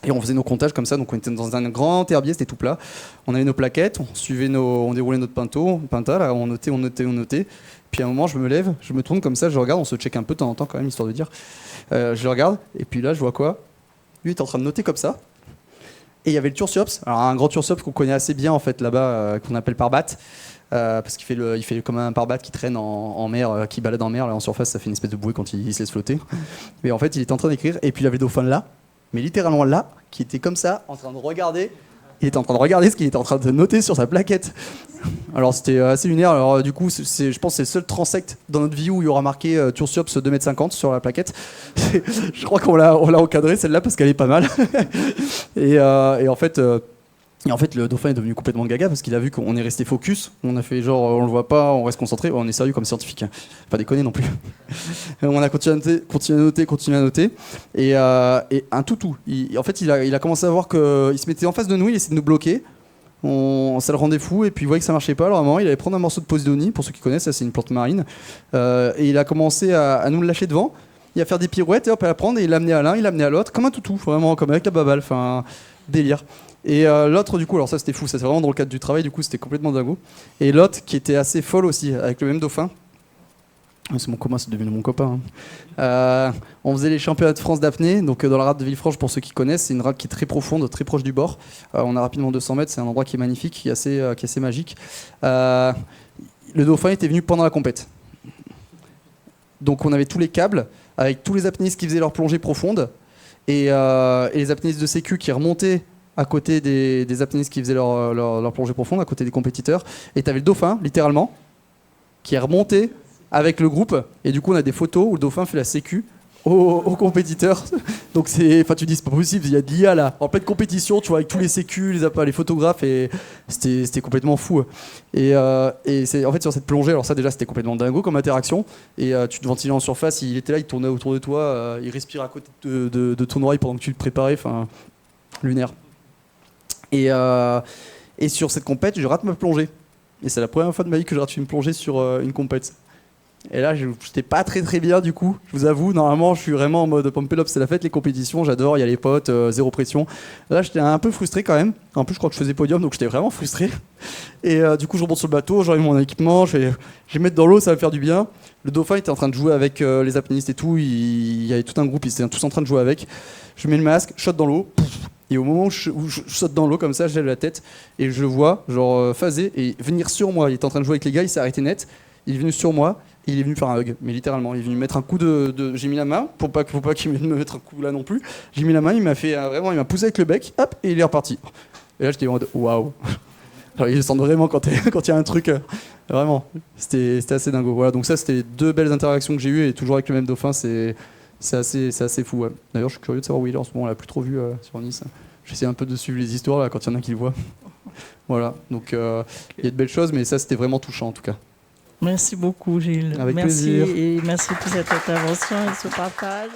Et on faisait nos comptages comme ça, donc on était dans un grand herbier, c'était tout plat. On avait nos plaquettes, on déroulait notre pinta, là, on notait. Puis à un moment, je me lève, je me tourne comme ça, je regarde, on se check un peu de temps en temps quand même, histoire de dire. Je le regarde, et puis là, je vois quoi? Lui, il est en train de noter comme ça. Et il y avait le Tursiops, alors un grand Tursiops qu'on connaît assez bien en fait là-bas, qu'on appelle parbat, parce qu'il fait comme un parbat qui traîne en mer, qui balade en mer, là en surface, ça fait une espèce de bouée quand il se laisse flotter. Mais en fait, il était en train d'écrire, et puis il avait le dauphin là, mais littéralement là, qui était comme ça, en train de regarder. Il était en train de regarder ce qu'il était en train de noter sur sa plaquette. Alors c'était assez lunaire. Alors du coup, je pense que c'est le seul transect dans notre vie où il y aura marqué Tursiops 2,50 m sur la plaquette. Je crois qu'on l'a encadré celle-là parce qu'elle est pas mal. Et en fait, le dauphin est devenu complètement gaga parce qu'il a vu qu'on est resté focus. On a fait genre, on le voit pas, on reste concentré. On est sérieux comme scientifique. Hein. Pas déconner non plus. On a continué à noter. Et un toutou. En fait, il a commencé à voir qu'il se mettait en face de nous, il essayait de nous bloquer. Ça le rendait fou et puis il voyait que ça marchait pas. Alors à un moment, il allait prendre un morceau de Posidonie, pour ceux qui connaissent, ça c'est une plante marine. Et il a commencé à nous le lâcher devant. Il a fait des pirouettes et hop, à la prendre et il l'a amené à l'un, il l'a amené à l'autre, comme un toutou, vraiment, comme avec la baballe. Enfin, délire. Et l'autre, du coup, alors ça c'était fou, ça c'est vraiment dans le cadre du travail, du coup c'était complètement dingo. Et l'autre qui était assez folle aussi, avec le même dauphin. C'est mon copain, c'est devenu mon copain. Hein. On faisait les championnats de France d'apnée, donc dans la rade de Villefranche, pour ceux qui connaissent, c'est une rade qui est très profonde, très proche du bord. On a rapidement 200 mètres, c'est un endroit qui est magnifique, qui est assez magique. Le dauphin était venu pendant la compète. Donc on avait tous les câbles, avec tous les apnéistes qui faisaient leur plongée profonde, et les apnéistes de sécu qui remontaient à côté des apnéistes qui faisaient leur plongée profonde, à côté des compétiteurs. Et tu avais le dauphin, littéralement, qui est remonté avec le groupe. Et du coup, on a des photos où le dauphin fait la sécu aux compétiteurs. Donc tu dis c'est pas possible, il y a de l'IA là, en pleine compétition, tu vois, avec tous les sécu, les photographes, et c'était complètement fou. Et c'est en fait sur cette plongée, alors ça déjà c'était complètement dingo comme interaction. Et tu te ventilais en surface, il était là, il tournait autour de toi, il respirait à côté de ton oreille pendant que tu te préparais, enfin lunaire. Et sur cette compète, je rate ma plongée. Et c'est la première fois de ma vie que je rate une plongée sur une compète. Et là, j'étais pas très bien du coup, je vous avoue. Normalement, je suis vraiment en mode pump it up, c'est la fête, les compétitions, j'adore, il y a les potes, zéro pression. Là, j'étais un peu frustré quand même. En plus, je crois que je faisais podium, donc j'étais vraiment frustré. Et du coup, je remonte sur le bateau, j'enlève mon équipement, je vais mettre dans l'eau, ça va me faire du bien. Le dauphin était en train de jouer avec les apnéistes et tout, il y avait tout un groupe, ils étaient tous en train de jouer avec. Je mets le masque, shot dans l'eau, et au moment où je saute dans l'eau comme ça, je lève la tête et je le vois genre phaser et venir sur moi. Il était en train de jouer avec les gars, il s'est arrêté net, il est venu sur moi. Il est venu faire un hug, mais littéralement, il est venu mettre un coup j'ai mis la main, pour pas qu'il me mette un coup là non plus. J'ai mis la main, il m'a fait vraiment, il m'a poussé avec le bec, hop, et il est reparti. Et là, j'étais en mode waouh. Il sent vraiment quand il y a un truc, vraiment, c'était assez dingo. Voilà, donc ça, c'était 2 belles interactions que j'ai eues, et toujours avec le même dauphin, c'est assez fou. Ouais. D'ailleurs, je suis curieux de savoir où il est en ce moment, on l'a plus trop vu sur Nice. J'essaie un peu de suivre les histoires là, quand il y en a qui le voient. Voilà, donc il y a de belles choses, mais ça, c'était vraiment touchant en tout cas. Merci beaucoup, Gilles. Avec merci plaisir. Et merci pour cette intervention et ce partage.